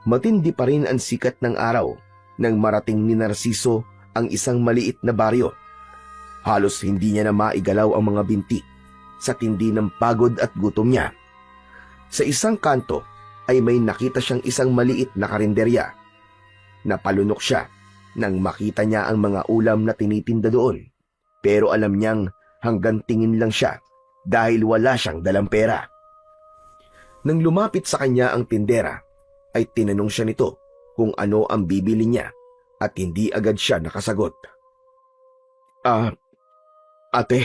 Matindi pa rin ang sikat ng araw nang marating ni Narciso ang isang maliit na baryo. Halos hindi niya na maigalaw ang mga binti sa tindi ng pagod at gutom niya. Sa isang kanto ay may nakita siyang isang maliit na karinderya. Napalunok siya nang makita niya ang mga ulam na tinitinda doon, pero alam niyang hanggang tingin lang siya dahil wala siyang dalang pera. Nang lumapit sa kanya ang tindera, ay tinanong siya nito kung ano ang bibili niya at hindi agad siya nakasagot. Ate,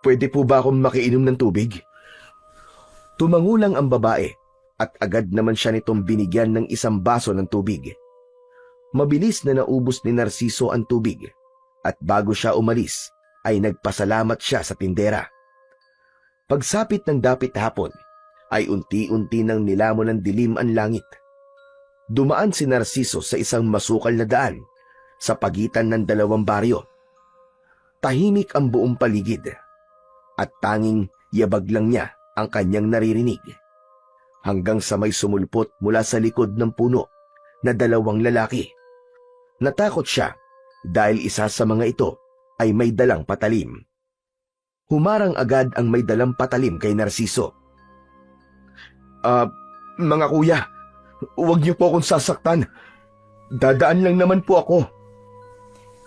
pwede po ba akong makiinom ng tubig? Tumango lang ang babae at agad naman siya nitong binigyan ng isang baso ng tubig. Mabilis na naubos ni Narciso ang tubig at bago siya umalis ay nagpasalamat siya sa tindera. Pagsapit ng dapit hapon, ay unti-unti nang nilamon ng dilim ang langit. Dumaan si Narciso sa isang masukal na daan sa pagitan ng dalawang baryo. Tahimik ang buong paligid at tanging yabag lang niya ang kanyang naririnig. Hanggang sa may sumulpot mula sa likod ng puno na dalawang lalaki. Natakot siya dahil isa sa mga ito ay may dalang patalim. Humarang agad ang may dalang patalim kay Narciso. Mga kuya, huwag niyo po akong sasaktan. Dadaan lang naman po ako.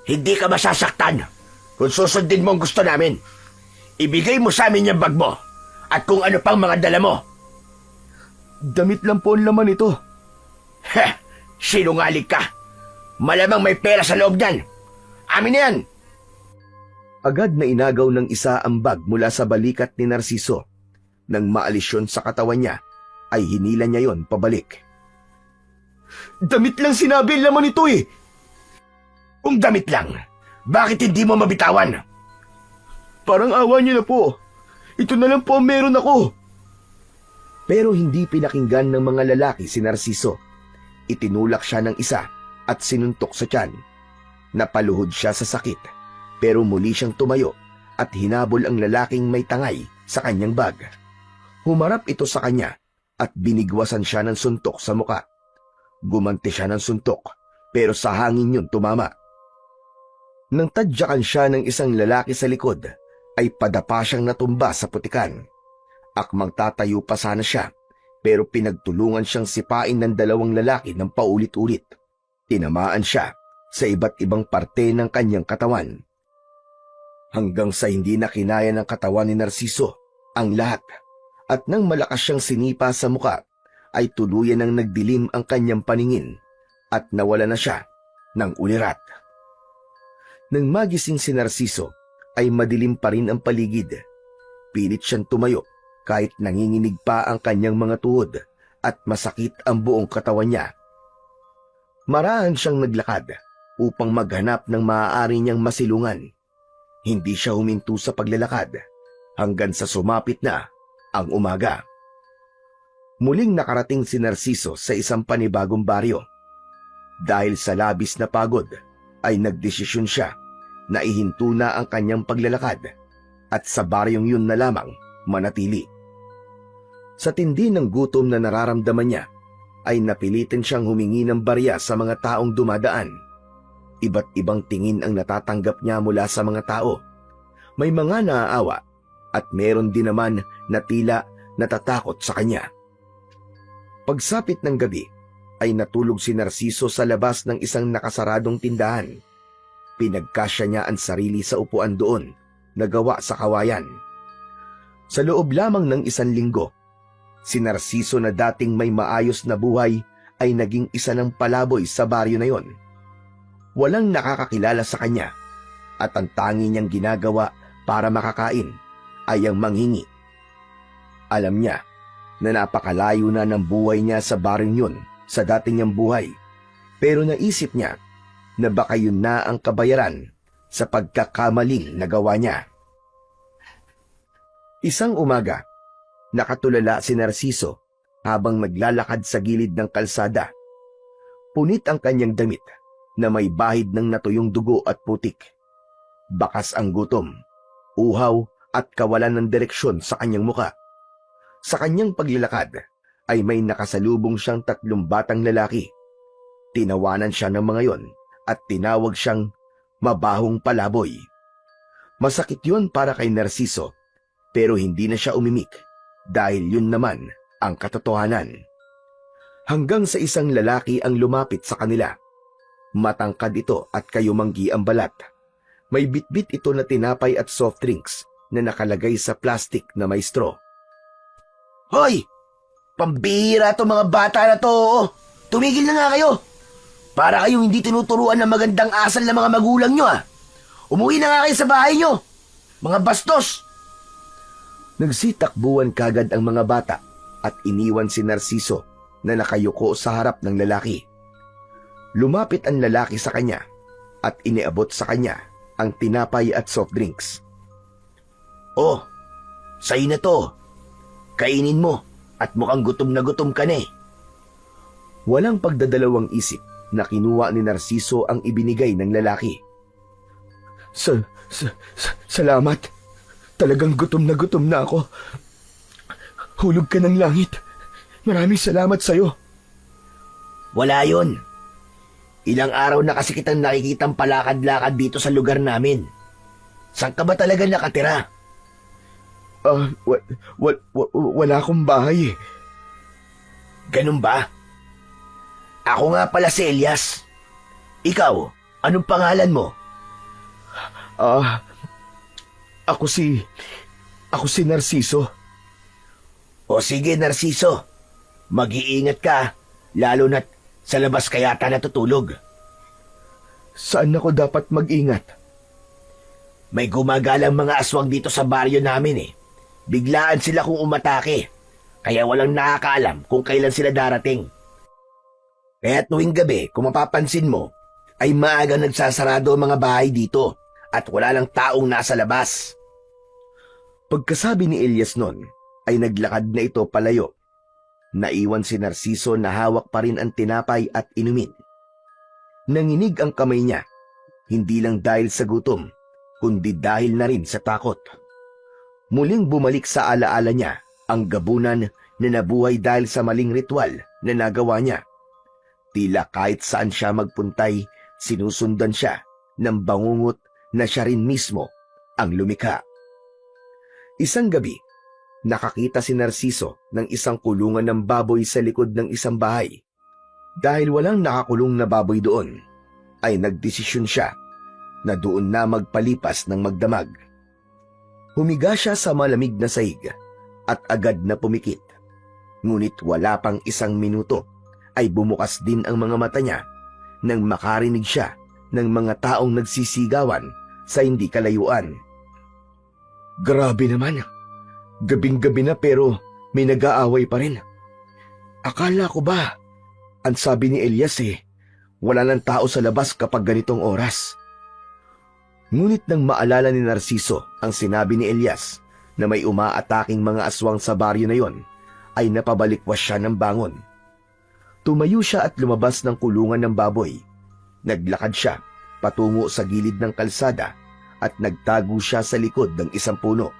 Hindi ka masasaktan kung susundin mo ang gusto namin. Ibigay mo sa amin yung bag mo at kung ano pang mga dala mo. Damit lang po ang laman ito. Heh, sinungaling ka. Malamang may pera sa loob niyan. Amin na yan. Agad na inagaw ng isa ang bag mula sa balikat ni Narciso. Nang maalis yun sa katawan niya, ay hinila niya yon pabalik. Damit lang sinabi ang laman ito eh. Kung damit lang, bakit hindi mo mabitawan? Parang awa niyo na po. Ito na lang po ang meron ako. Pero hindi pinakinggan ng mga lalaki si Narciso. Itinulak siya ng isa at sinuntok sa tiyan. Napaluhod siya sa sakit, pero muli siyang tumayo at hinabol ang lalaking may tangay sa kanyang bag. Humarap ito sa kanya at binigwasan siya ng suntok sa muka. Gumanti siya ng suntok, pero sa hangin yun tumama. Nang tadyakan siya ng isang lalaki sa likod, ay padapa siyang natumba sa putikan. Akmang tatayo pa sana siya, pero pinagtulungan siyang sipain ng dalawang lalaki ng paulit-ulit. Tinamaan siya sa iba't ibang parte ng kanyang katawan. Hanggang sa hindi na kinaya ng katawan ni Narciso ang lahat, at nang malakas siyang sinipa sa muka, ay tuluyan ng nagdilim ang kanyang paningin at nawala na siya ng ulirat. Nang magising si Narciso, ay madilim pa rin ang paligid. Pilit siyang tumayo kahit nanginginig pa ang kanyang mga tuhod at masakit ang buong katawan niya. Marahan siyang naglakad upang maghanap ng maaari niyang masilungan. Hindi siya huminto sa paglalakad hanggang sa sumapit na ang umaga. Muling nakarating si Narciso sa isang panibagong baryo. Dahil sa labis na pagod, ay nagdesisyon siya na ihinto na ang kanyang paglalakad at sa baryong yun na lamang manatili. Sa tindi ng gutom na nararamdaman niya, ay napilitin siyang humingi ng barya sa mga taong dumadaan. Iba't ibang tingin ang natatanggap niya mula sa mga tao. May mga naaawa at meron din naman na tila natatakot sa kanya. Pagsapit ng gabi, ay natulog si Narciso sa labas ng isang nakasaradong tindahan. Pinagkasya niya ang sarili sa upuan doon, na gawa sa kawayan. Sa loob lamang ng 1 linggo, si Narciso na dating may maayos na buhay ay naging isa ng palaboy sa baryo na yon. Walang nakakakilala sa kanya at ang tangi niyang ginagawa para makakain ay ang manghingi. Alam niya na napakalayo na ng buhay niya sa baryong yun sa dating niyang buhay, pero naisip niya na baka yun na ang kabayaran sa pagkakamaling nagawa niya. Isang umaga, nakatulala si Narciso habang naglalakad sa gilid ng kalsada. Punit ang kanyang damit na may bahid ng natuyong dugo at putik. Bakas ang gutom, uhaw at kawalan ng direksyon sa kanyang muka. Sa kanyang paglalakad ay may nakasalubong siyang 3 batang lalaki. Tinawanan siya ng mga yon at tinawag siyang mabahong palaboy. Masakit yun para kay Narciso, pero hindi na siya umimik dahil yun naman ang katotohanan. Hanggang sa isang lalaki ang lumapit sa kanila. Matangkad ito at kayumanggi ang balat. May bitbit ito na tinapay at soft drinks na nakalagay sa plastic na may straw. "Hoy! Pambihira to mga bata na to! Tumigil na nga kayo! Para kayong hindi tinuturuan ng magandang asal ng mga magulang nyo Umuwi na nga kayo sa bahay nyo! Mga bastos!" Nagsitakbuhan kagad ang mga bata at iniwan si Narciso na nakayuko sa harap ng lalaki. Lumapit ang lalaki sa kanya at iniabot sa kanya ang tinapay at soft drinks. "Oh, sa'yo na to. Kainin mo at mukhang gutom na gutom ka na eh." Walang pagdadalawang isip na kinuha ni Narciso ang ibinigay ng lalaki. Salamat. Talagang gutom na ako. Hulog ka ng langit. Maraming salamat sa'yo." "Wala yon. Ilang araw na kasi kitang nakikitang palakad-lakad dito sa lugar namin. Saan ka ba talaga nakatira?" Wala akong bahay eh." "Ganun ba? Ako nga pala si Elias. Ikaw, anong pangalan mo?" Ako si Narciso." "O sige, Narciso. Mag-iingat ka, lalo na't sa labas ka yata natutulog." "Saan ako dapat mag-ingat?" "May gumagalang mga aswang dito sa baryo namin eh. Biglaan sila kung umatake, kaya walang nakakaalam kung kailan sila darating. Kaya tuwing gabi, kung mapapansin mo, ay maaga nagsasarado ang mga bahay dito at wala lang taong nasa labas." Pagkasabi ni Elias nun, ay naglakad na ito palayo. Naiwan si Narciso na hawak pa rin ang tinapay at inumin. Nanginig ang kamay niya, hindi lang dahil sa gutom, kundi dahil na rin sa takot. Muling bumalik sa alaala niya ang gabunan na nabuhay dahil sa maling ritual na nagawa niya. Tila kahit saan siya magpuntay, sinusundan siya ng bangungot na siya rin mismo ang lumikha. Isang gabi, nakakita si Narciso ng isang kulungan ng baboy sa likod ng isang bahay. Dahil walang nakakulong na baboy doon, ay nagdesisyon siya na doon na magpalipas ng magdamag. Humiga siya sa malamig na sahig at agad na pumikit. Ngunit wala pang 1 minuto ay bumukas din ang mga mata niya nang makarinig siya ng mga taong nagsisigawan sa hindi kalayuan. Grabe naman, gabing-gabi na pero may nag-aaway pa rin. Akala ko ba, ang sabi ni Elias wala nang tao sa labas kapag ganitong oras. Ngunit nang maalala ni Narciso ang sinabi ni Elias na may umaataking mga aswang sa baryo na yon, ay napabalikwas siya ng bangon. Tumayo siya at lumabas ng kulungan ng baboy. Naglakad siya patungo sa gilid ng kalsada at nagtago siya sa likod ng isang puno.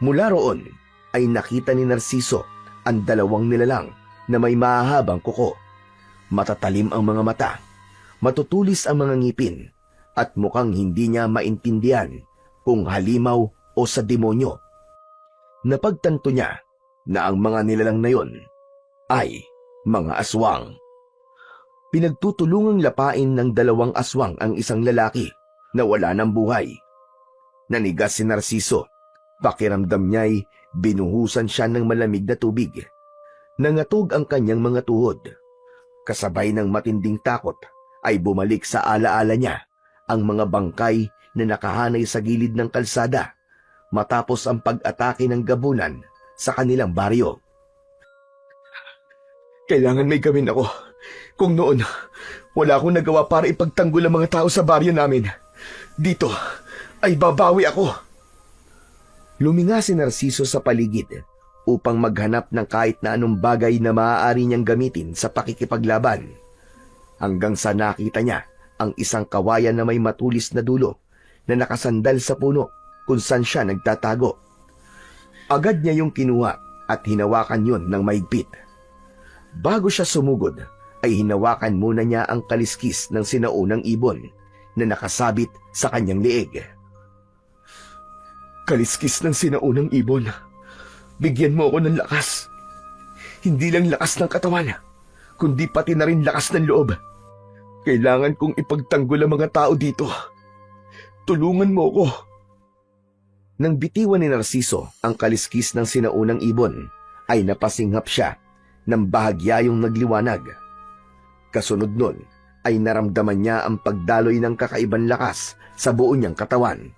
Mula roon ay nakita ni Narciso ang dalawang nilalang na may mahahabang kuko. Matatalim ang mga mata, matutulis ang mga ngipin, at mukhang hindi niya maintindihan kung halimaw o sa demonyo. Napagtanto niya na ang mga nilalang na yon ay mga aswang. Pinagtutulungang lapain ng dalawang aswang ang isang lalaki na wala ng buhay. Nanigas si Narciso. Pakiramdam niya'y binuhusan siya ng malamig na tubig. Nangatog ang kanyang mga tuhod. Kasabay ng matinding takot ay bumalik sa alaala niya ang mga bangkay na nakahanay sa gilid ng kalsada matapos ang pag-atake ng gabunan sa kanilang baryo. Kailangan may gawin ako. Kung noon, wala akong nagawa para ipagtanggol ang mga tao sa baryo namin. Dito ay babawi ako. Luminga si Narciso sa paligid upang maghanap ng kahit na anong bagay na maaari niyang gamitin sa pakikipaglaban. Hanggang sa nakita niya ang isang kawayan na may matulis na dulo na nakasandal sa puno kung saan siya nagtatago. Agad niya yung kinuha at hinawakan yun ng mahigpit. Bago siya sumugod, ay hinawakan muna niya ang kaliskis ng sinaunang ibon na nakasabit sa kanyang leeg. Kaliskis ng sinaunang ibon. Bigyan mo ako ng lakas. Hindi lang lakas ng katawan, kundi pati na rin lakas ng loob. Kailangan kong ipagtanggol ang mga tao dito. Tulungan mo ako. Nang bitiwan ni Narciso ang kaliskis ng sinaunang ibon, ay napasinghap siya ng bahagya yung nagliwanag. Kasunod nun ay naramdaman niya ang pagdaloy ng kakaibang lakas sa buo niyang katawan.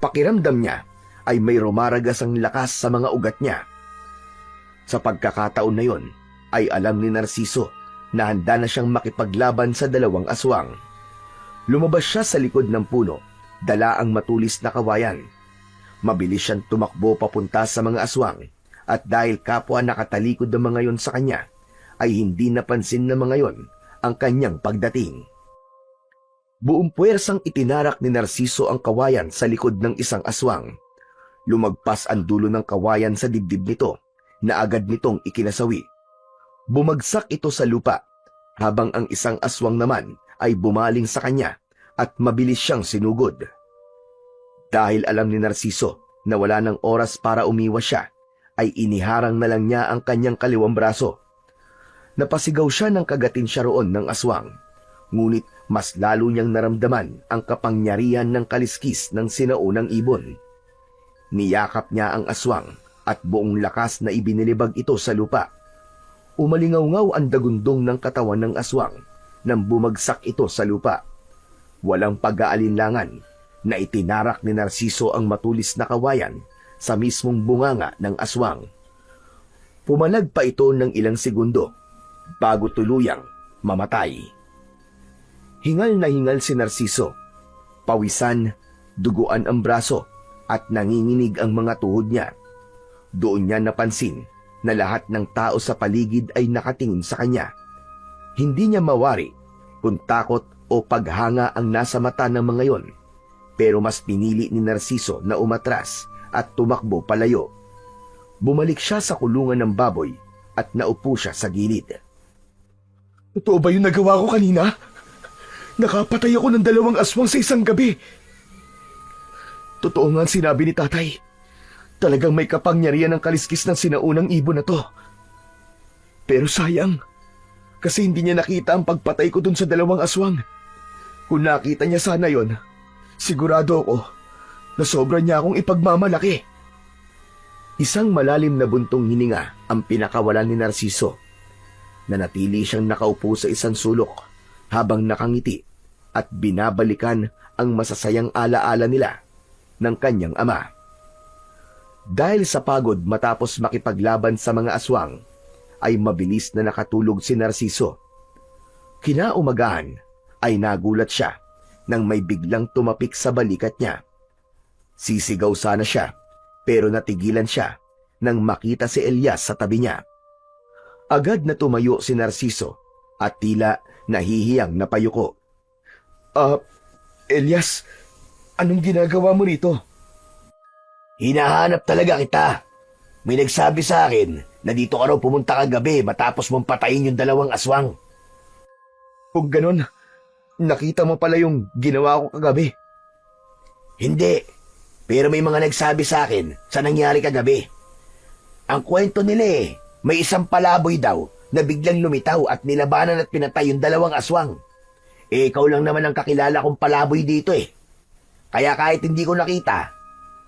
Pakiramdam niya ay may rumaragas ang lakas sa mga ugat niya. Sa pagkakataon na yon, ay alam ni Narciso na handa na siyang makipaglaban sa dalawang aswang. Lumabas siya sa likod ng puno, dala ang matulis na kawayan. Mabilis siyang tumakbo papunta sa mga aswang, at dahil kapwa nakatalikod ng mga yon sa kanya, ay hindi napansin ng mga yon ang kanyang pagdating. Buong puwersang itinarak ni Narciso ang kawayan sa likod ng isang aswang. Lumagpas ang dulo ng kawayan sa dibdib nito na agad nitong ikinasawi. Bumagsak ito sa lupa, habang ang isang aswang naman ay bumaling sa kanya at mabilis siyang sinugod. Dahil alam ni Narciso na wala ng oras para umiwas siya, ay iniharang na lang niya ang kanyang kaliwang braso. Napasigaw siya ng kagatin siya roon ng aswang, ngunit mas lalo niyang naramdaman ang kapangyarihan ng kaliskis ng sinaunang ibon. Niyakap niya ang aswang at buong lakas na ibinilibag ito sa lupa. Umalingaw-ngaw ang dagundong ng katawan ng aswang nang bumagsak ito sa lupa. Walang pag-aalinlangan na itinarak ni Narciso ang matulis na kawayan sa mismong bunganga ng aswang. Pumalag pa ito ng ilang segundo bago tuluyang mamatay. Hingal na hingal si Narciso. Pawisan, duguan ang braso at nanginginig ang mga tuhod niya. Doon niya napansin na lahat ng tao sa paligid ay nakatingin sa kanya. Hindi niya mawari kung takot o paghanga ang nasa mata ng mga yon, pero mas pinili ni Narciso na umatras at tumakbo palayo. Bumalik siya sa kulungan ng baboy at naupo siya sa gilid. Totoo ba yung nagawa ko kanina? Nakapatay ako ng dalawang aswang sa isang gabi. Totoo nga ang sinabi ni tatay. Talagang may kapangyarihan ng kaliskis ng sinaunang ibon na to. Pero sayang, kasi hindi niya nakita ang pagpatay ko dun sa dalawang aswang. Kung nakita niya sana yon, sigurado ako na sobra niya akong ipagmamalaki. Isang malalim na buntong hininga ang pinakawalan ni Narciso. Nanatili siyang nakaupo sa isang sulok habang nakangiti at binabalikan ang masasayang alaala nila ng kanyang ama. Dahil sa pagod matapos makipaglaban sa mga aswang, ay mabilis na nakatulog si Narciso. Kinaumagahan ay nagulat siya nang may biglang tumapik sa balikat niya. Sisigaw sana siya, pero natigilan siya nang makita si Elias sa tabi niya. Agad na tumayo si Narciso at tila nahihiyang napayuko. Elias, anong ginagawa mo rito? Hinahanap talaga kita. May nagsabi sa akin na dito ka raw pumunta kagabi matapos mong patayin yung 2 aswang. Kung ganon, nakita mo pala yung ginawa ko kagabi. Hindi, pero may mga nagsabi sa akin sa nangyari kagabi. Ang kwento nila may isang palaboy daw na biglang lumitaw at nilabanan at pinatay yung 2 aswang. Ikaw lang naman ang kakilala kong palaboy dito . Kaya kahit hindi ko nakita,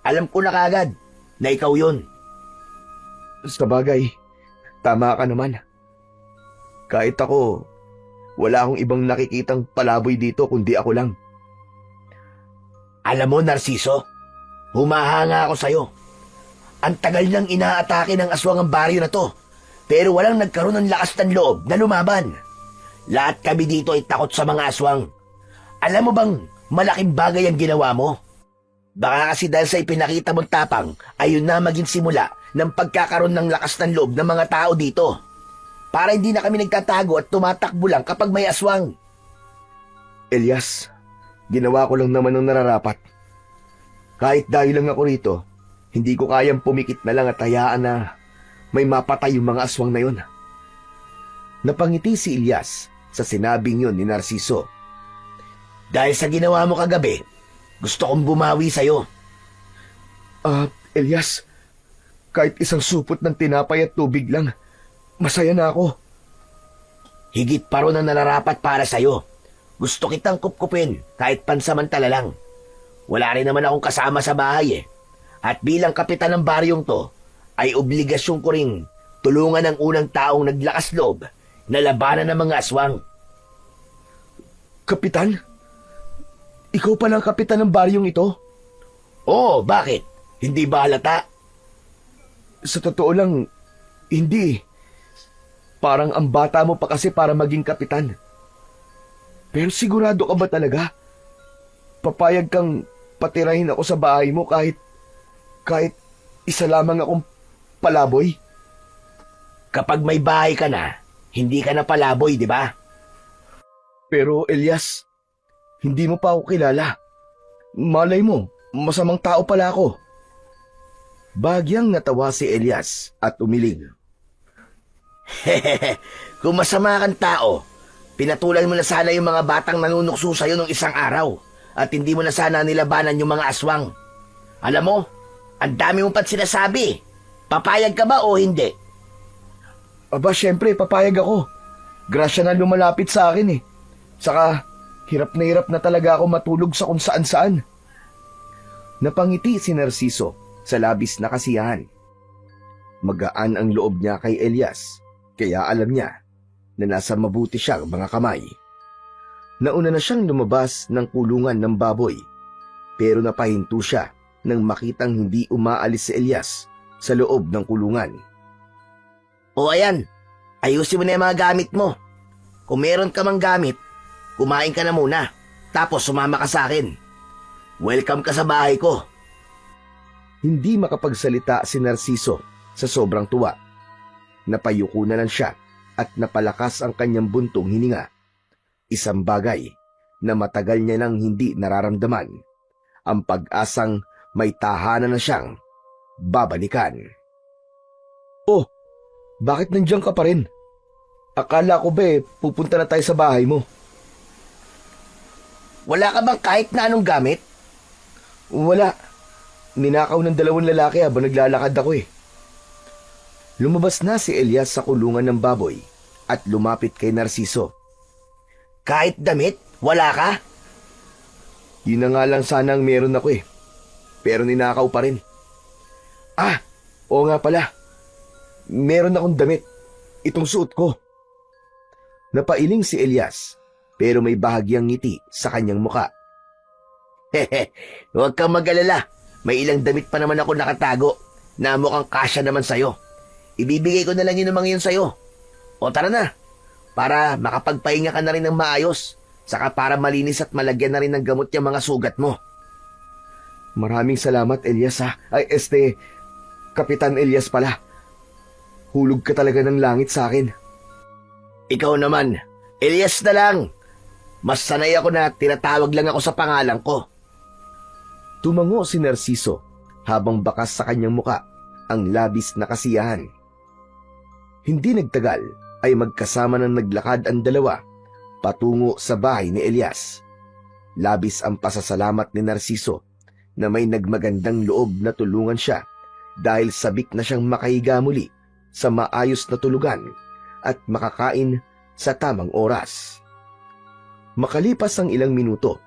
alam ko na kagad na ikaw yun. Sa bagay, tama ka naman. Kahit ako, wala akong ibang nakikitang palaboy dito kundi ako lang. Alam mo, Narciso, humahanga ako sa'yo. Ang tagal nang inaatake ng aswang ang baryo na to, pero walang nagkaroon ng lakas ng loob na lumaban. Lahat kami dito ay takot sa mga aswang. Alam mo bang malaking bagay ang ginawa mo? Baka kasi dahil sa ipinakita mong tapang, ayun na maging simula ng pagkakaroon ng lakas ng loob ng mga tao dito. Para hindi na kami nagtatago at tumatakbo lang kapag may aswang. Elias, ginawa ko lang naman ang nararapat. Kahit dahil lang ako rito, hindi ko kayang pumikit na lang at hayaan na may mapatay yung mga aswang na yun. Napangiti si Elias sa sinabing yun ni Narciso. Dahil sa ginawa mo kagabi, gusto kong bumawi sa'yo. Elias, kahit isang supot ng tinapay at tubig lang, masaya na ako. Higit pa ron ang nararapat para sa'yo. Gusto kitang kupkupin kahit pansamantala lang. Wala rin naman akong kasama sa bahay . At bilang kapitan ng baryong to, ay obligasyon ko ring tulungan ang unang taong naglakas loob na labanan ng mga aswang. Kapitan? Ikaw pala ang kapitan ng baryong ito? Oo, bakit? Hindi ba halata? Sa totoo lang, hindi. Parang ang bata mo pa kasi para maging kapitan. Pero sigurado ka ba talaga? Papayag kang patirahin ako sa bahay mo kahit isa lamang akong palaboy? Kapag may bahay ka na, hindi ka na palaboy, di ba? Pero Elias, hindi mo pa ako kilala. Malay mo, masamang tao pala ako. Bagyang natawa si Elias at umiling. Kung masama kang tao, pinatulan mo na sana yung mga batang nanunukso sa'yo nung isang araw at hindi mo na sana nilabanan yung mga aswang. Alam mo, ang dami mo pa't sinasabi. Papayag ka ba o hindi? Aba, syempre, papayag ako. Grasya na lumalapit sa akin . Saka, hirap na talaga ako matulog sa kung saan-saan. Napangiti si Narciso sa labis na kasiyahan. Magaan ang loob niya kay Elias, kaya alam niya na nasa mabuti siyang mga kamay. Nauna na siyang lumabas ng kulungan ng baboy, pero napahinto siya nang makitang hindi umaalis si Elias sa loob ng kulungan. O ayan, ayusin mo na yung mga gamit mo. Kung meron ka mang gamit, kumain ka na muna, tapos sumama ka sa akin. Welcome ka sa bahay ko. Hindi makapagsalita si Narciso sa sobrang tuwa. Napayuko na lang siya at napalakas ang kanyang buntong hininga. Isang bagay na matagal niya nang hindi nararamdaman. Ang pag-asang may tahanan na siyang babalikan. Oh, bakit nandiyan ka pa rin? Akala ko ba pupunta na tayo sa bahay mo? Wala ka bang kahit na anong gamit? Wala. Ninakaw ng 2 lalaki habang naglalakad ako . Lumabas na si Elias sa kulungan ng baboy at lumapit kay Narciso. Kahit damit? Wala ka? Yun na nga lang sana ang meron ako . Pero ninakaw pa rin. Oo nga pala. Meron akong damit. Itong suot ko. Napailing si Elias, pero may bahagyang ngiti sa kanyang muka. Huwag kang mag-alala. May ilang damit pa naman ako nakatago na mukhang kasya naman sa'yo. Ibibigay ko na lang yun ng mga yun sa'yo. O tara na, para makapagpahinga ka na rin ng maayos, saka para malinis at malagyan na rin ng gamot yung mga sugat mo. Maraming salamat, Elias ha. Kapitan Elias pala. Hulog ka talaga ng langit sa akin. Ikaw naman, Elias na lang. Mas sanay ako na tinatawag lang ako sa pangalan ko. Tumango si Narciso habang bakas sa kanyang muka ang labis na kasiyahan. Hindi nagtagal ay magkasama nang naglakad ang dalawa patungo sa bahay ni Elias. Labis ang pasasalamat ni Narciso na may nagmagandang loob na tulungan siya dahil sabik na siyang makahiga muli sa maayos na tulugan at makakain sa tamang oras. Makalipas ang ilang minuto,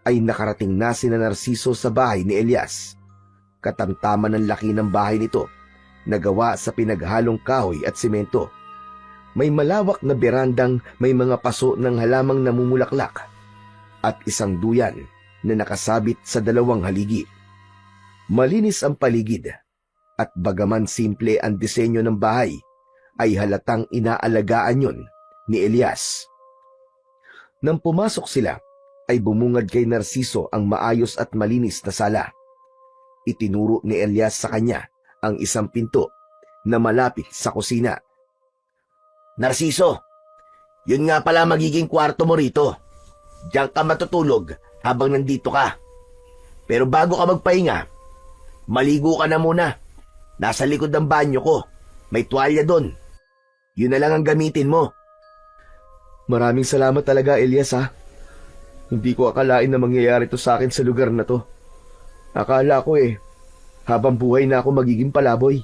ay nakarating na sina Narciso sa bahay ni Elias. Katamtaman ng laki ng bahay nito na gawa sa pinaghalong kahoy at simento. May malawak na berandang may mga paso ng halamang namumulaklak at isang duyan na nakasabit sa dalawang haligi. Malinis ang paligid at bagaman simple ang disenyo ng bahay, ay halatang inaalagaan yon ni Elias. Nang pumasok sila, ay bumungad kay Narciso ang maayos at malinis na sala. Itinuro ni Elias sa kanya ang isang pinto na malapit sa kusina. Narciso, yun nga pala magiging kwarto mo rito. Diyan ka matutulog habang nandito ka. Pero bago ka magpahinga, maligo ka na muna. Nasa likod ng banyo ko. May tuwalya doon. Yun na lang ang gamitin mo. Maraming salamat talaga, Elias ha. Hindi ko akalain na mangyayari to sa akin sa lugar na to. Akala ko habang buhay na ako magiging palaboy.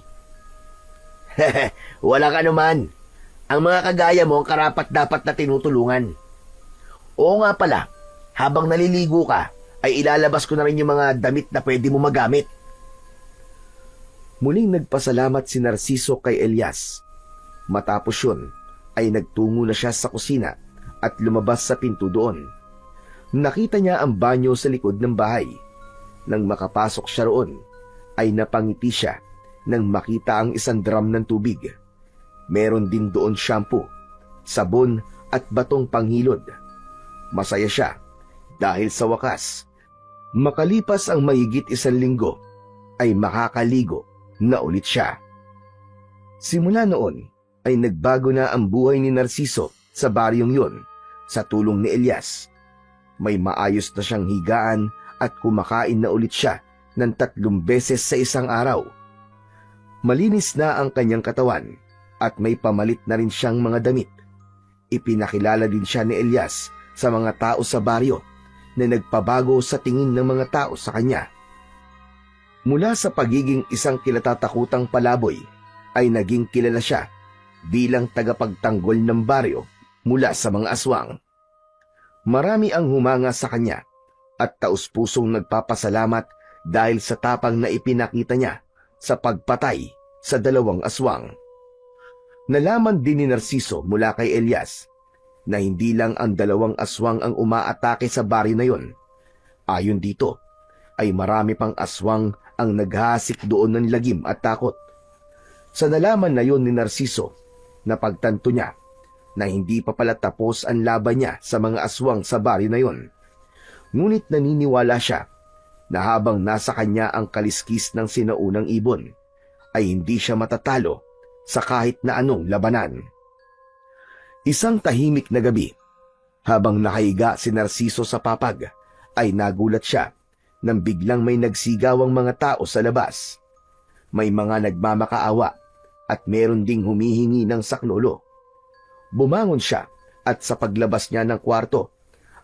Wala ka naman. Ang mga kagaya mo ang karapat-dapat na tinutulungan. Oo nga pala, habang naliligo ka, ay ilalabas ko na rin yung mga damit na pwede mo magamit. Muling nagpasalamat si Narciso kay Elias. Matapos yun, ay nagtungo na siya sa kusina at lumabas sa pinto doon. Nakita niya ang banyo sa likod ng bahay. Nang makapasok siya roon, ay napangiti siya nang makita ang isang drum ng tubig. Meron din doon shampoo, sabon at batong panghilod. Masaya siya dahil sa wakas, makalipas ang mahigit 1 linggo, ay makakaligo na ulit siya. Simula noon, ay nagbago na ang buhay ni Narciso sa baryong yun sa tulong ni Elias. May maayos na siyang higaan at kumakain na ulit siya ng 3 beses sa isang araw. Malinis na ang kanyang katawan at may pamalit na rin siyang mga damit. Ipinakilala din siya ni Elias sa mga tao sa baryo na nagpabago sa tingin ng mga tao sa kanya. Mula sa pagiging isang kilatatakutang palaboy, ay naging kilala siya bilang tagapagtanggol ng baryo mula sa mga aswang. Marami ang humanga sa kanya at taus-pusong nagpapasalamat dahil sa tapang na ipinakita niya sa pagpatay sa 2 aswang. Nalaman din ni Narciso mula kay Elias na hindi lang ang 2 aswang ang umaatake sa baryo na yon. Ayon dito, ay marami pang aswang ang naghasik doon ng lagim at takot. Sa nalaman na yon ni Narciso, napagtanto niya na hindi pa pala tapos ang laban niya sa mga aswang sa baryo na yon. Ngunit naniniwala siya na habang nasa kanya ang kaliskis ng sinaunang ibon, ay hindi siya matatalo sa kahit na anong labanan. Isang tahimik na gabi, habang nakahiga si Narciso sa papag, ay nagulat siya nang biglang may nagsigawang mga tao sa labas. May mga nagmamakaawa at meron ding humihingi ng saklolo. Bumangon siya at sa paglabas niya ng kwarto,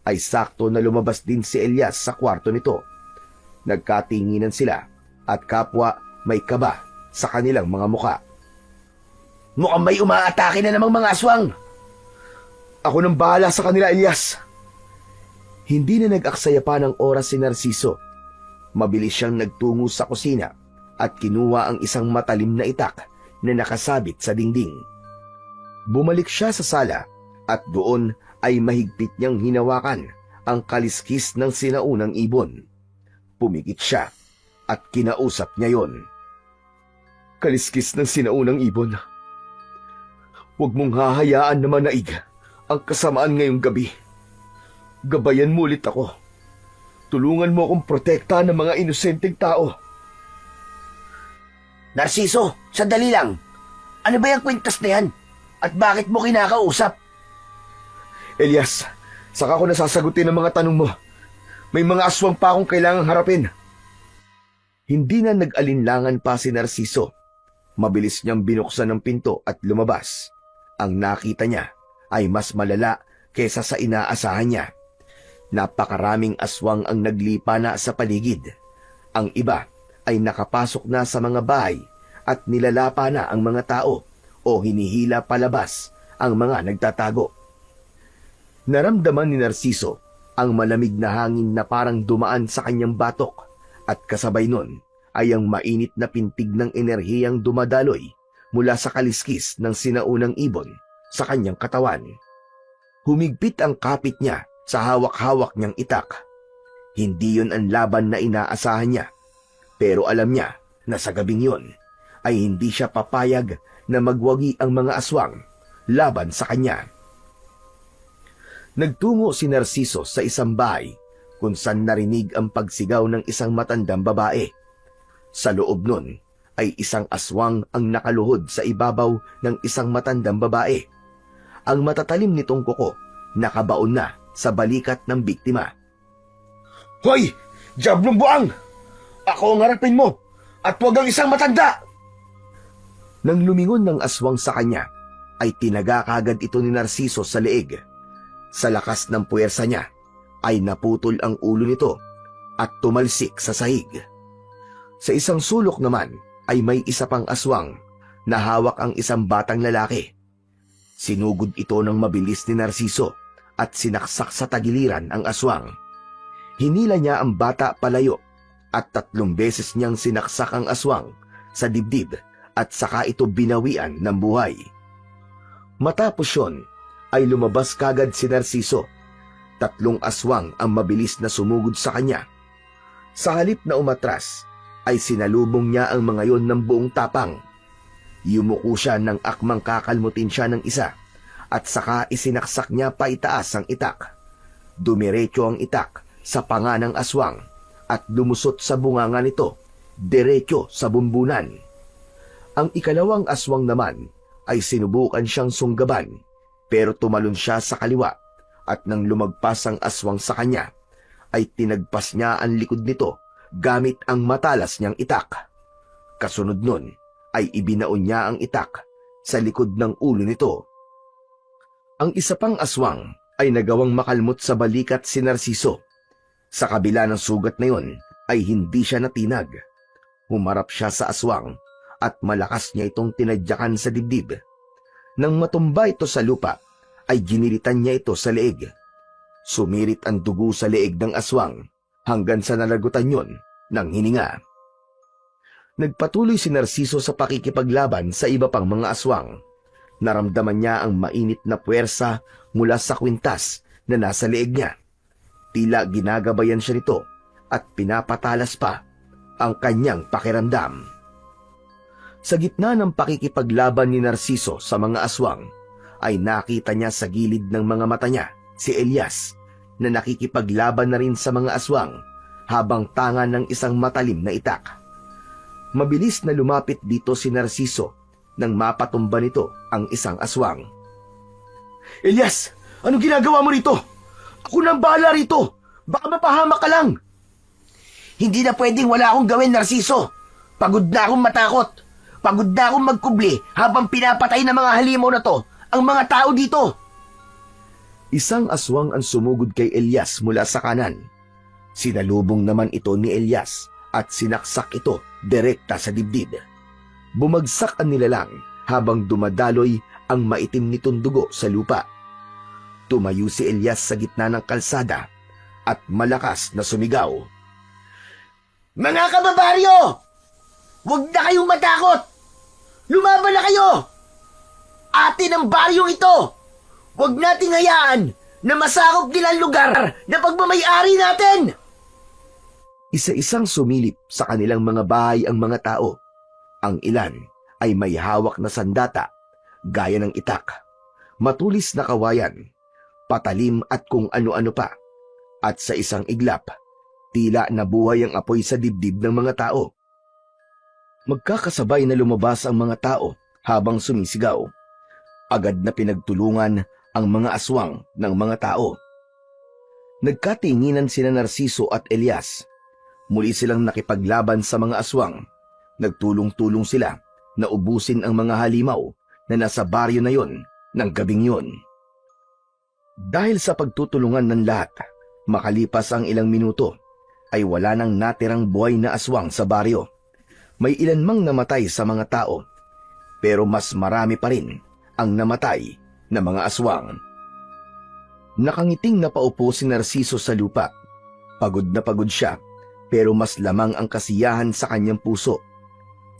ay sakto na lumabas din si Elias sa kwarto nito. Nagkatinginan sila at kapwa may kaba sa kanilang mga muka. Mukhang may umaatake na namang mga aswang. Ako nang bahala sa kanila, Elias. Hindi na nag-aksaya pa ng oras si Narciso. Mabilis siyang nagtungo sa kusina at kinuha ang isang matalim na itak na nakasabit sa dingding. Bumalik siya sa sala at doon ay mahigpit niyang hinawakan ang kaliskis ng sinaunang ibon. Pumikit siya at kinausap niya yon. Kaliskis ng sinaunang ibon, huwag mong hahayaan na manaig ang kasamaan ngayong gabi. Gabayan mo ulit ako. Tulungan mo akong protektahan ng mga inosenteng tao. Narciso, sandali lang. Ano ba yung kwintas na yan? At bakit mo kinakausap? Elias, saka ko nasasagutin ang mga tanong mo. May mga aswang pa akong kailangang harapin. Hindi na nag-alinlangan pa si Narciso. Mabilis niyang binuksan ang pinto at lumabas. Ang nakita niya ay mas malala kaysa sa inaasahan niya. Napakaraming aswang ang naglipa na sa paligid. Ang iba ay nakapasok na sa mga bahay at nilalapa na ang mga tao o hinihila palabas ang mga nagtatago. Naramdaman ni Narciso ang malamig na hangin na parang dumaan sa kanyang batok at kasabay nun ay ang mainit na pintig ng enerhiyang dumadaloy mula sa kaliskis ng sinaunang ibon sa kanyang katawan. Humigpit ang kapit niya sa hawak-hawak niyang itak. Hindi yun ang laban na inaasahan niya, pero alam niya na sa gabing yun ay hindi siya papayag na magwagi ang mga aswang laban sa kanya. Nagtungo si Narciso sa isang bahay kung saan narinig ang pagsigaw ng isang matandang babae. Sa loob nun ay isang aswang ang nakaluhod sa ibabaw ng isang matandang babae. Ang matatalim nitong kuko nakabaon na sa balikat ng biktima. Hoy! Diablong buang! Ako ang harapin mo at huwag ang isang matanda! Nang lumingon ng aswang sa kanya, ay tinaga kagad ito ni Narciso sa leeg. Sa lakas ng puwersa niya, ay naputol ang ulo nito at tumalsik sa sahig. Sa isang sulok naman ay may isa pang aswang na hawak ang isang batang lalaki. Sinugod ito ng mabilis ni Narciso at sinaksak sa tagiliran ang aswang. Hinila niya ang bata palayo at 3 beses niyang sinaksak ang aswang sa dibdib at saka ito binawian ng buhay. Matapos yun, ay lumabas kagad si Narciso. 3 aswang ang mabilis na sumugod sa kanya. Sa halip na umatras, ay sinalubong niya ang mga yon ng buong tapang. Yumuko siya ng akmang kakalmutin siya ng isa, at saka isinaksak niya pa itaas ang itak. Dumiretso ang itak sa panga ng aswang, at lumusot sa bunganga nito, diretso sa bumbunan. Ang ikalawang aswang naman ay sinubukan siyang sunggaban, pero tumalon siya sa kaliwa at nang lumagpas ang aswang sa kanya, ay tinagpas niya ang likod nito gamit ang matalas niyang itak. Kasunod nun ay ibinaon niya ang itak sa likod ng ulo nito. Ang isa pang aswang ay nagawang makalmot sa balikat si Narciso. Sa kabila ng sugat na yon ay hindi siya natinag. Humarap siya sa aswang at malakas niya itong tinadyakan sa dibdib. Nang matumba ito sa lupa, ay ginilitan niya ito sa leeg. Sumirit ang dugo sa leeg ng aswang hanggang sa nalagutan yon ng hininga. Nagpatuloy si Narciso sa pakikipaglaban sa iba pang mga aswang. Naramdaman niya ang mainit na puwersa mula sa kwintas na nasa leeg niya. Tila ginagabayan siya nito at pinapatalas pa ang kanyang pakiramdam. Sa gitna ng pakikipaglaban ni Narciso sa mga aswang, ay nakita niya sa gilid ng mga mata niya si Elias na nakikipaglaban na rin sa mga aswang habang tanga ng isang matalim na itak. Mabilis na lumapit dito si Narciso nang mapatumba nito ang isang aswang. Elias! Anong ginagawa mo rito? Ako nang bahala rito! Baka mapahamak ka lang! Hindi na pwedeng wala akong gawin, Narciso. Pagod na akong matakot. Pagod na akong magkubli habang pinapatay ng mga halimaw na to ang mga tao dito. Isang aswang ang sumugod kay Elias mula sa kanan. Sinalubong naman ito ni Elias at sinaksak ito direkta sa dibdib. Bumagsak ang nilalang habang dumadaloy ang maitim nitong dugo sa lupa. Tumayo si Elias sa gitna ng kalsada at malakas na sumigaw. Mga kababaryo! Huwag na kayong matakot! Lumaban na kayo! Atin ang baryong ito! Huwag nating hayaan na masakop nila ang lugar na pagmamay-ari natin! Isa-isang sumilip sa kanilang mga bahay ang mga tao. Ang ilan ay may hawak na sandata, gaya ng itak, matulis na kawayan, patalim at kung ano-ano pa. At sa isang iglap, Tila nabuhay ang apoy sa dibdib ng mga tao. Magkakasabay na lumabas ang mga tao habang sumisigaw. Agad na pinagtulungan ang mga aswang ng mga tao. Nagkatinginan sina Narciso at Elias. Muli silang nakipaglaban sa mga aswang. Nagtulong-tulong sila na ubusin ang mga halimaw na nasa baryo na yon ng gabing yon. Dahil sa pagtutulungan ng lahat, makalipas ang ilang minuto, ay wala nang natirang buhay na aswang sa baryo. May ilan mang namatay sa mga tao, pero mas marami pa rin ang namatay na mga aswang. Nakangiting napaupo si Narciso sa lupa. Pagod na pagod siya, pero mas lamang ang kasiyahan sa kanyang puso.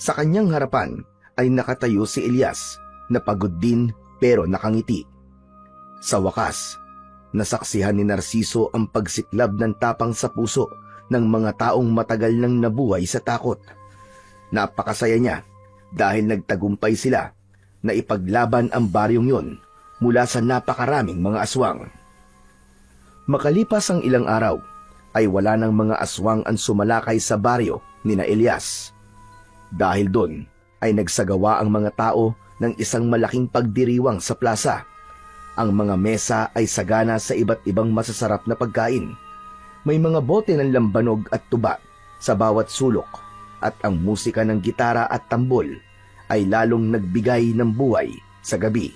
Sa kanyang harapan ay nakatayo si Elias, na pagod din pero nakangiti. Sa wakas, nasaksihan ni Narciso ang pagsiklab ng tapang sa puso ng mga taong matagal nang nabuhay sa takot. Napakasaya niya dahil nagtagumpay sila na ipaglaban ang baryong yon mula sa napakaraming mga aswang. Makalipas ang ilang araw, ay wala ng mga aswang ang sumalakay sa baryo nina Elias. Dahil doon ay nagsagawa ang mga tao ng isang malaking pagdiriwang sa plaza. Ang mga mesa ay sagana sa iba't ibang masasarap na pagkain. May mga bote ng lambanog at tuba sa bawat sulok, at ang musika ng gitara at tambol ay lalong nagbigay ng buhay sa gabi.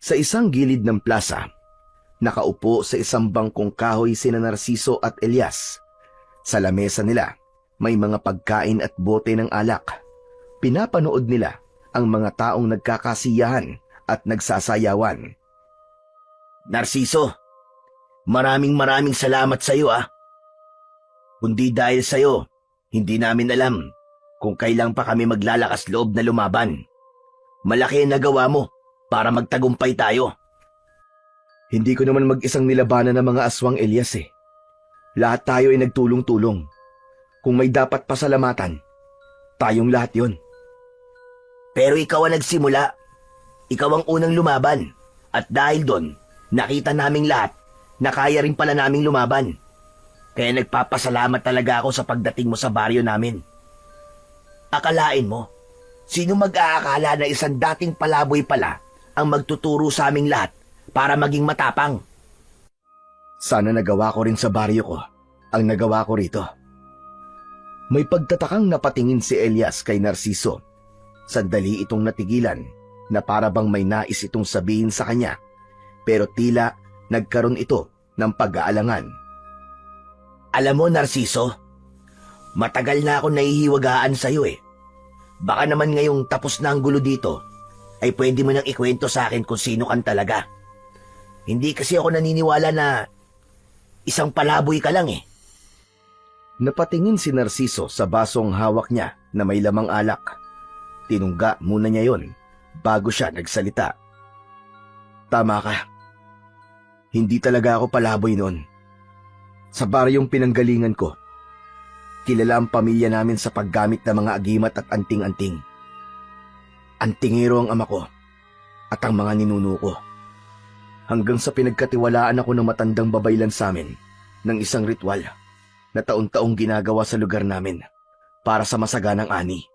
Sa isang gilid ng plaza, nakaupo sa isang bangkong kahoy sina Narciso at Elias. Sa lamesa nila, may mga pagkain at bote ng alak. Pinapanood nila ang mga taong nagkakasiyahan at nagsasayawan. Narciso, maraming salamat sa iyo ah. Kundi dahil sa iyo, hindi namin alam kung kailan pa kami maglalakas loob na lumaban. Malaki ang nagawa mo para magtagumpay tayo. Hindi ko naman mag-isang nilabanan ng mga aswang, Elias eh. Lahat tayo ay nagtulong-tulong. Kung may dapat pasalamatan, tayong lahat yon. Pero ikaw ang nagsimula. Ikaw ang unang lumaban. At dahil doon, nakita naming lahat na kaya rin pala naming lumaban. Kaya nagpapasalamat talaga ako sa pagdating mo sa baryo namin. Akalain mo, sino mag-aakala na isang dating palaboy pala ang magtuturo sa aming lahat para maging matapang? Sana nagawa ko rin sa baryo ko ang nagawa ko rito. May pagtatakang napatingin si Elias kay Narciso. Sandali itong natigilan na para bang may nais itong sabihin sa kanya, pero tila nagkaroon ito ng pag-aalangan. Alam mo, Narciso, matagal na ako nahihiwagaan sa iyo eh. Baka naman ngayong tapos na ang gulo dito, ay pwede mo nang ikwento sa akin kung sino kan talaga. Hindi kasi ako naniniwala na isang palaboy ka lang eh. Napatingin si Narciso sa basong hawak niya na may lamang alak. Tinungga muna niya yon bago siya nagsalita. Tama ka. Hindi talaga ako palaboy noon. Sa baryong pinanggalingan ko, kilala ang pamilya namin sa paggamit ng mga agimat at anting-anting. Antingero ang ama ko at ang mga ninuno ko. Hanggang sa pinagkatiwalaan ako ng matandang babaylan sa amin ng isang ritual na taon-taong ginagawa sa lugar namin para sa masaganang ani.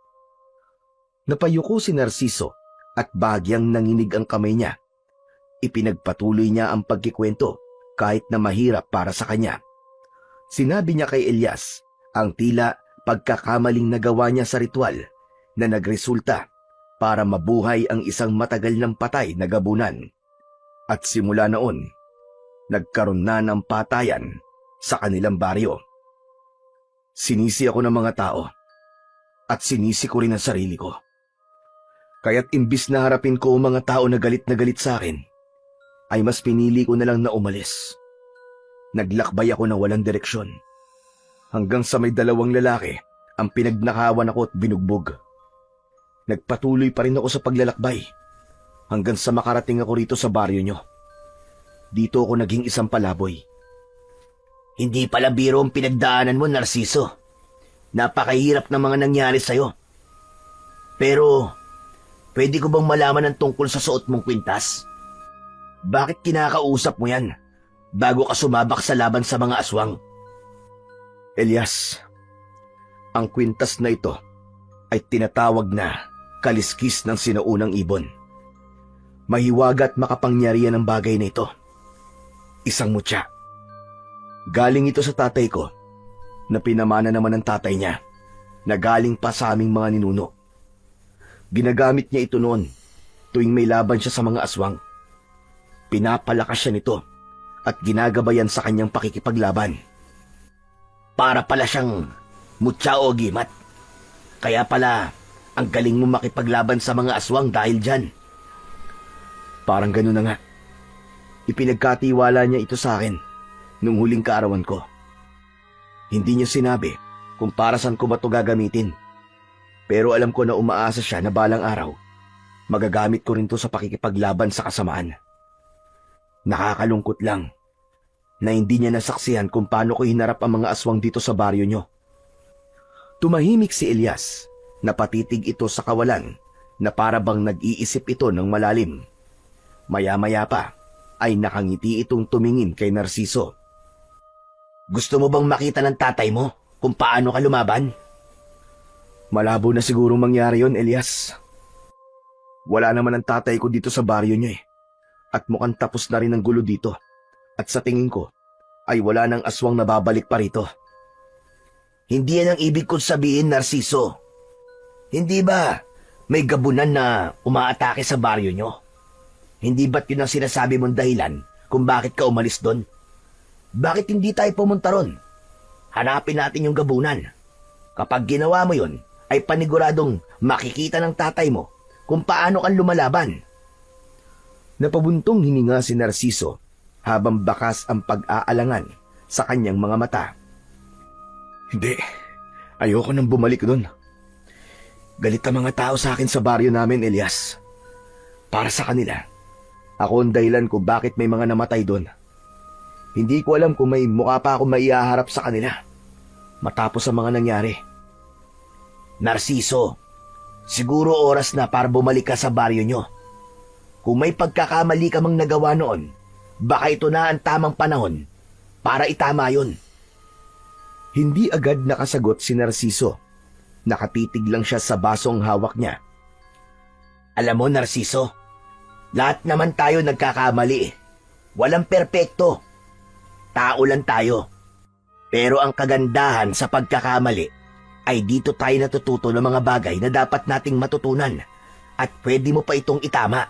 Napayuko si Narciso at bahagyang nanginig ang kamay niya. Ipinagpatuloy niya ang pagkikwento kahit na mahirap para sa kanya. Sinabi niya kay Elias ang tila pagkakamaling nagawa niya sa ritual na nagresulta para mabuhay ang isang matagal ng patay na gabunan. At simula noon, nagkaroon na ng patayan sa kanilang baryo. Sinisi ako ng mga tao at sinisi ko rin ang sarili ko. Kaya't imbis na harapin ko ang mga tao na galit sa akin, ay mas pinili ko na lang na umalis. Naglakbay ako na walang direksyon. Hanggang sa may dalawang lalaki ang pinagnakawan ako at binugbog. Nagpatuloy pa rin ako sa paglalakbay hanggang sa makarating ako rito sa baryo nyo. Dito ako naging isang palaboy. Hindi pala biro ang pinagdaanan mo, Narciso. Napakahirap ng mga nangyari sa'yo. Pero, pwede ko bang malaman ang tungkol sa suot mong kwintas? Bakit kinakausap mo yan bago ka sumabak sa laban sa mga aswang? Elias, ang kwintas na ito ay tinatawag na kaliskis ng sinaunang ibon. Mahiwaga at makapangyarihan ang bagay na ito. Isang mutya. Galing ito sa tatay ko, na pinamana naman ng tatay niya, na galing pa sa aming mga ninuno. Ginagamit niya ito noon tuwing may laban siya sa mga aswang. Pinapalakas siya nito at ginagabayan sa kanyang pakikipaglaban. Para pala siyang mutya o gimat. Kaya pala ang galing mo makipaglaban sa mga aswang dahil dyan. Parang gano'n na nga. Ipinagkatiwala niya ito sa akin nung huling kaarawan ko. Hindi niya sinabi kung para saan ko ba ito gagamitin. Pero alam ko na umaasa siya na balang araw, magagamit ko rin ito sa pakikipaglaban sa kasamaan. Nakakalungkot lang na hindi niya nasaksihan kung paano ko hinarap ang mga aswang dito sa baryo niyo. Tumahimik si Elias, napatitig ito sa kawalan na para bang nag-iisip ito ng malalim. Maya-maya pa ay nakangiti itong tumingin kay Narciso. Gusto mo bang makita ng tatay mo kung paano ka lumaban? Malabo na siguro mangyari yon, Elias. Wala naman ang tatay ko dito sa baryo niyo eh. At mukhang tapos na rin ang gulo dito. At sa tingin ko, ay wala nang aswang na babalik pa rito. Hindi yan ang ibig kong sabihin, Narciso. Hindi ba may gabunan na umaatake sa baryo niyo? Hindi ba't yun ang sinasabi mong dahilan kung bakit ka umalis doon? Bakit hindi tayo pumunta ron? Hanapin natin yung gabunan. Kapag ginawa mo yun, ay paniguradong makikita ng tatay mo kung paano kang lumalaban. Napabuntong hininga si Narciso habang bakas ang pag-aalangan sa kanyang mga mata. Hindi, ayoko nang bumalik doon. Galit ang mga tao sa akin sa baryo namin, Elias. Para sa kanila, ako ang dahilan kung bakit may mga namatay doon. Hindi ko alam kung may mukha pa ako maihaharap sa kanila matapos ang mga nangyari. Narciso, siguro oras na para bumalik ka sa baryo nyo. Kung may pagkakamali ka mang nagawa noon, baka ito na ang tamang panahon para itama yun. Hindi agad nakasagot si Narciso. Nakatitig lang siya sa basong hawak niya. Alam mo, Narciso, lahat naman tayo nagkakamali. Walang perpekto. Tao lang tayo. Pero ang kagandahan sa pagkakamali ay dito tayo natututo ng mga bagay na dapat nating matutunan at pwede mo pa itong itama.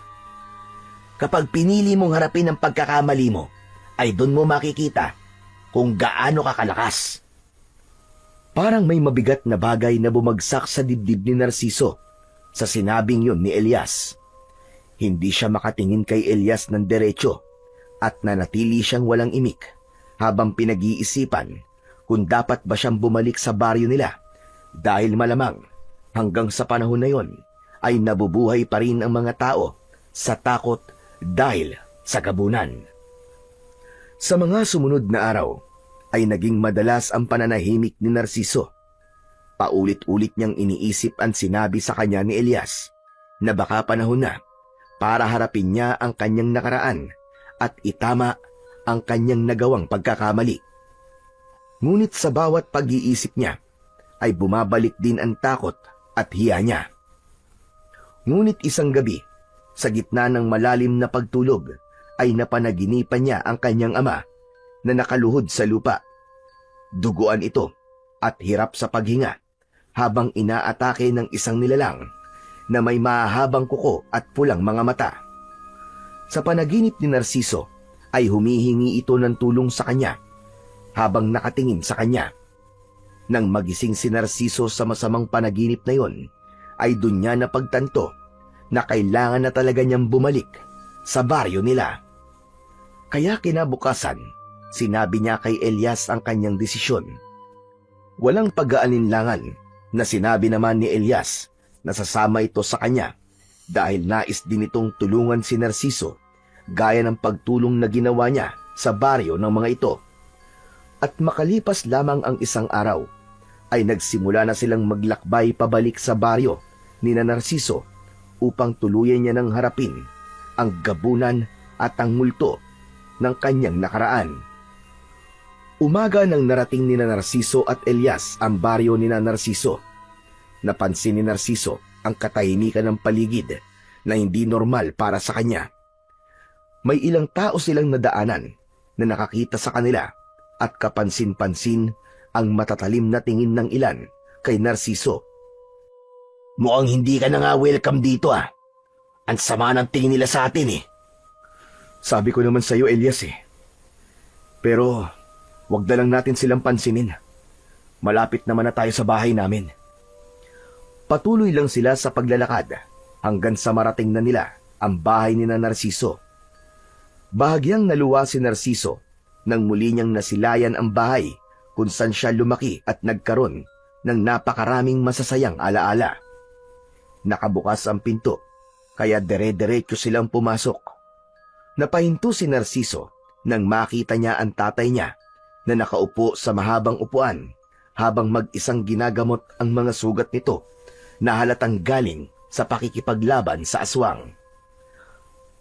Kapag pinili mong harapin ang pagkakamali mo, ay doon mo makikita kung gaano ka kalakas. Parang may mabigat na bagay na bumagsak sa dibdib ni Narciso sa sinabing yun ni Elias. Hindi siya makatingin kay Elias ng diretso at nanatili siyang walang imik habang pinag-iisipan kung dapat ba siyang bumalik sa baryo nila dahil malamang hanggang sa panahon na yon ay nabubuhay pa rin ang mga tao sa takot dahil sa gabunan. Sa mga sumunod na araw ay naging madalas ang pananahimik ni Narciso. Paulit-ulit niyang iniisip ang sinabi sa kanya ni Elias na baka panahon na para harapin niya ang kanyang nakaraan at itama ang kanyang nagawang pagkakamali. Ngunit sa bawat pag-iisip niya ay bumabalik din ang takot at hiya niya. Ngunit isang gabi, sa gitna ng malalim na pagtulog, ay napanaginipan niya ang kanyang ama na nakaluhod sa lupa. Duguan ito at hirap sa paghinga habang inaatake ng isang nilalang na may mahahabang kuko at pulang mga mata. Sa panaginip ni Narciso ay humihingi ito ng tulong sa kanya habang nakatingin sa kanya. Nang magising si Narciso sa masamang panaginip na yon, ay dun niya napagtanto na kailangan na talaga niyang bumalik sa baryo nila. Kaya kinabukasan, sinabi niya kay Elias ang kanyang desisyon. Walang pag-aalinlangan na sinabi naman ni Elias na sasama ito sa kanya dahil nais din itong tulungan si Narciso gaya ng pagtulong na ginawa niya sa baryo ng mga ito. At makalipas lamang ang isang araw, ay nagsimula na silang maglakbay pabalik sa baryo ni Narciso upang tuluyan niya ng harapin ang gabunan at ang multo ng kanyang nakaraan. Umaga nang narating ni Narciso at Elias ang baryo ni Narciso. Napansin ni Narciso ang katahimikan ng paligid na hindi normal para sa kanya. May ilang tao silang nadaanan na nakakita sa kanila at kapansin-pansin ang matatalim na tingin ng ilan kay Narciso. Mukhang hindi ka na nga welcome dito ah. Ang sama ng tingin nila sa atin eh. Sabi ko naman sa iyo, Elias eh. Pero wag na lang natin silang pansinin. Malapit naman na tayo sa bahay namin. Patuloy lang sila sa paglalakad hanggang sa marating na nila ang bahay ni Narciso. Bahagyang naluwa si Narciso nang muli niyang nasilayan ang bahay kung saan siya lumaki at nagkaroon ng napakaraming masasayang alaala. Nakabukas ang pinto, kaya dere-derecho silang pumasok. Napahinto si Narciso nang makita niya ang tatay niya na nakaupo sa mahabang upuan habang mag-isang ginagamot ang mga sugat nito na halatang galing sa pakikipaglaban sa aswang.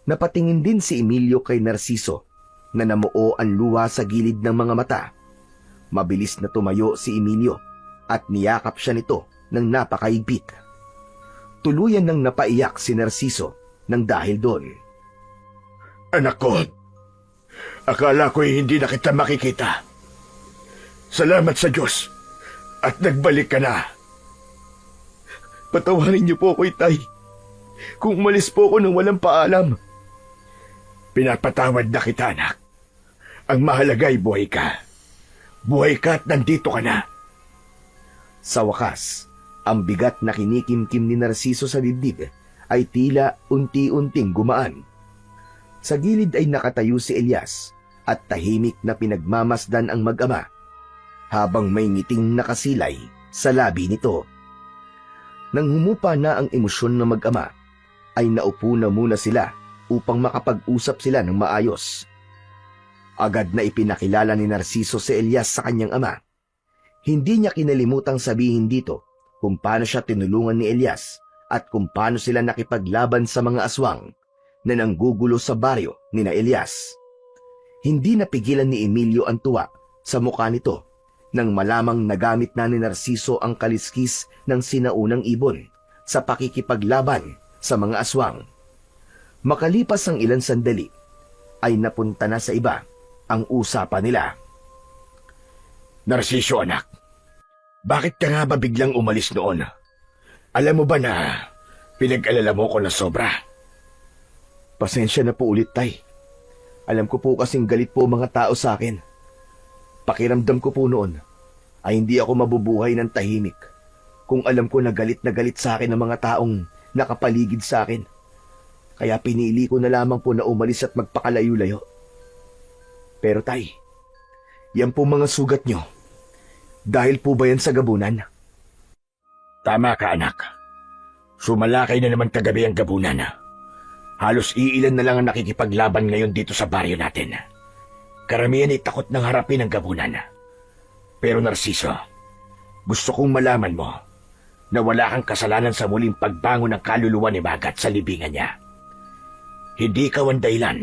Napatingin din si Emilio kay Narciso na namuo ang luha sa gilid ng mga mata. Mabilis na tumayo si Emilio at niyakap siya nito ng napakaigpit. Tuluyan nang napaiyak si Narciso nang dahil doon. Anak ko, akala ko'y hindi na kita makikita. Salamat sa Diyos at nagbalik ka na. Patawarin niyo po ako, Itay. Kung umalis po ako nang walang paalam. Pinapatawad na kita, anak. Ang mahalaga ay buhay ka. Buhay ka at nandito ka na. Sa wakas, ang bigat na kinikimkim ni Narciso sa dibdib ay tila unti-unting gumaan. Sa gilid ay nakatayo si Elias at tahimik na pinagmamasdan ang mag-ama habang may ngiting nakasilay sa labi nito. Nang humupa na ang emosyon ng mag-ama, ay naupo na muna sila upang makapag-usap sila ng maayos. Agad na ipinakilala ni Narciso si Elias sa kanyang ama. Hindi niya kinalimutang sabihin dito kung paano siya tinulungan ni Elias at kung paano sila nakipaglaban sa mga aswang na nanggugulo sa baryo ni na Elias. Hindi napigilan ni Emilio ang tuwa sa mukha nito nang malamang nagamit na ni Narciso ang kaliskis ng sinaunang ibon sa pakikipaglaban sa mga aswang. Makalipas ang ilang sandali, ay napunta na sa iba ang usapan nila. Narciso, anak, bakit ka nga ba biglang umalis noon? Alam mo ba na pinag-alala mo ko na sobra? Pasensya na po ulit, Tay. Alam ko po kasing galit po mga tao sa akin. Pakiramdam ko po noon ay hindi ako mabubuhay ng tahimik kung alam ko na galit sa akin ang mga taong nakapaligid sa akin. Kaya pinili ko na lamang po na umalis at magpakalayo-layo. Pero Tay, yan po mga sugat nyo. Dahil po ba yan sa gabunan? Tama ka, anak. Sumalakay na naman kagabi ang gabunan. Halos iilan na lang ang nakikipaglaban ngayon dito sa baryo natin. Karamihan ay takot ng harapin ang gabunan. Pero Narciso, gusto kong malaman mo na wala kang kasalanan sa muling pagbangon ng kaluluwa ni Magat sa libingan niya. Hindi ikaw ang dahilan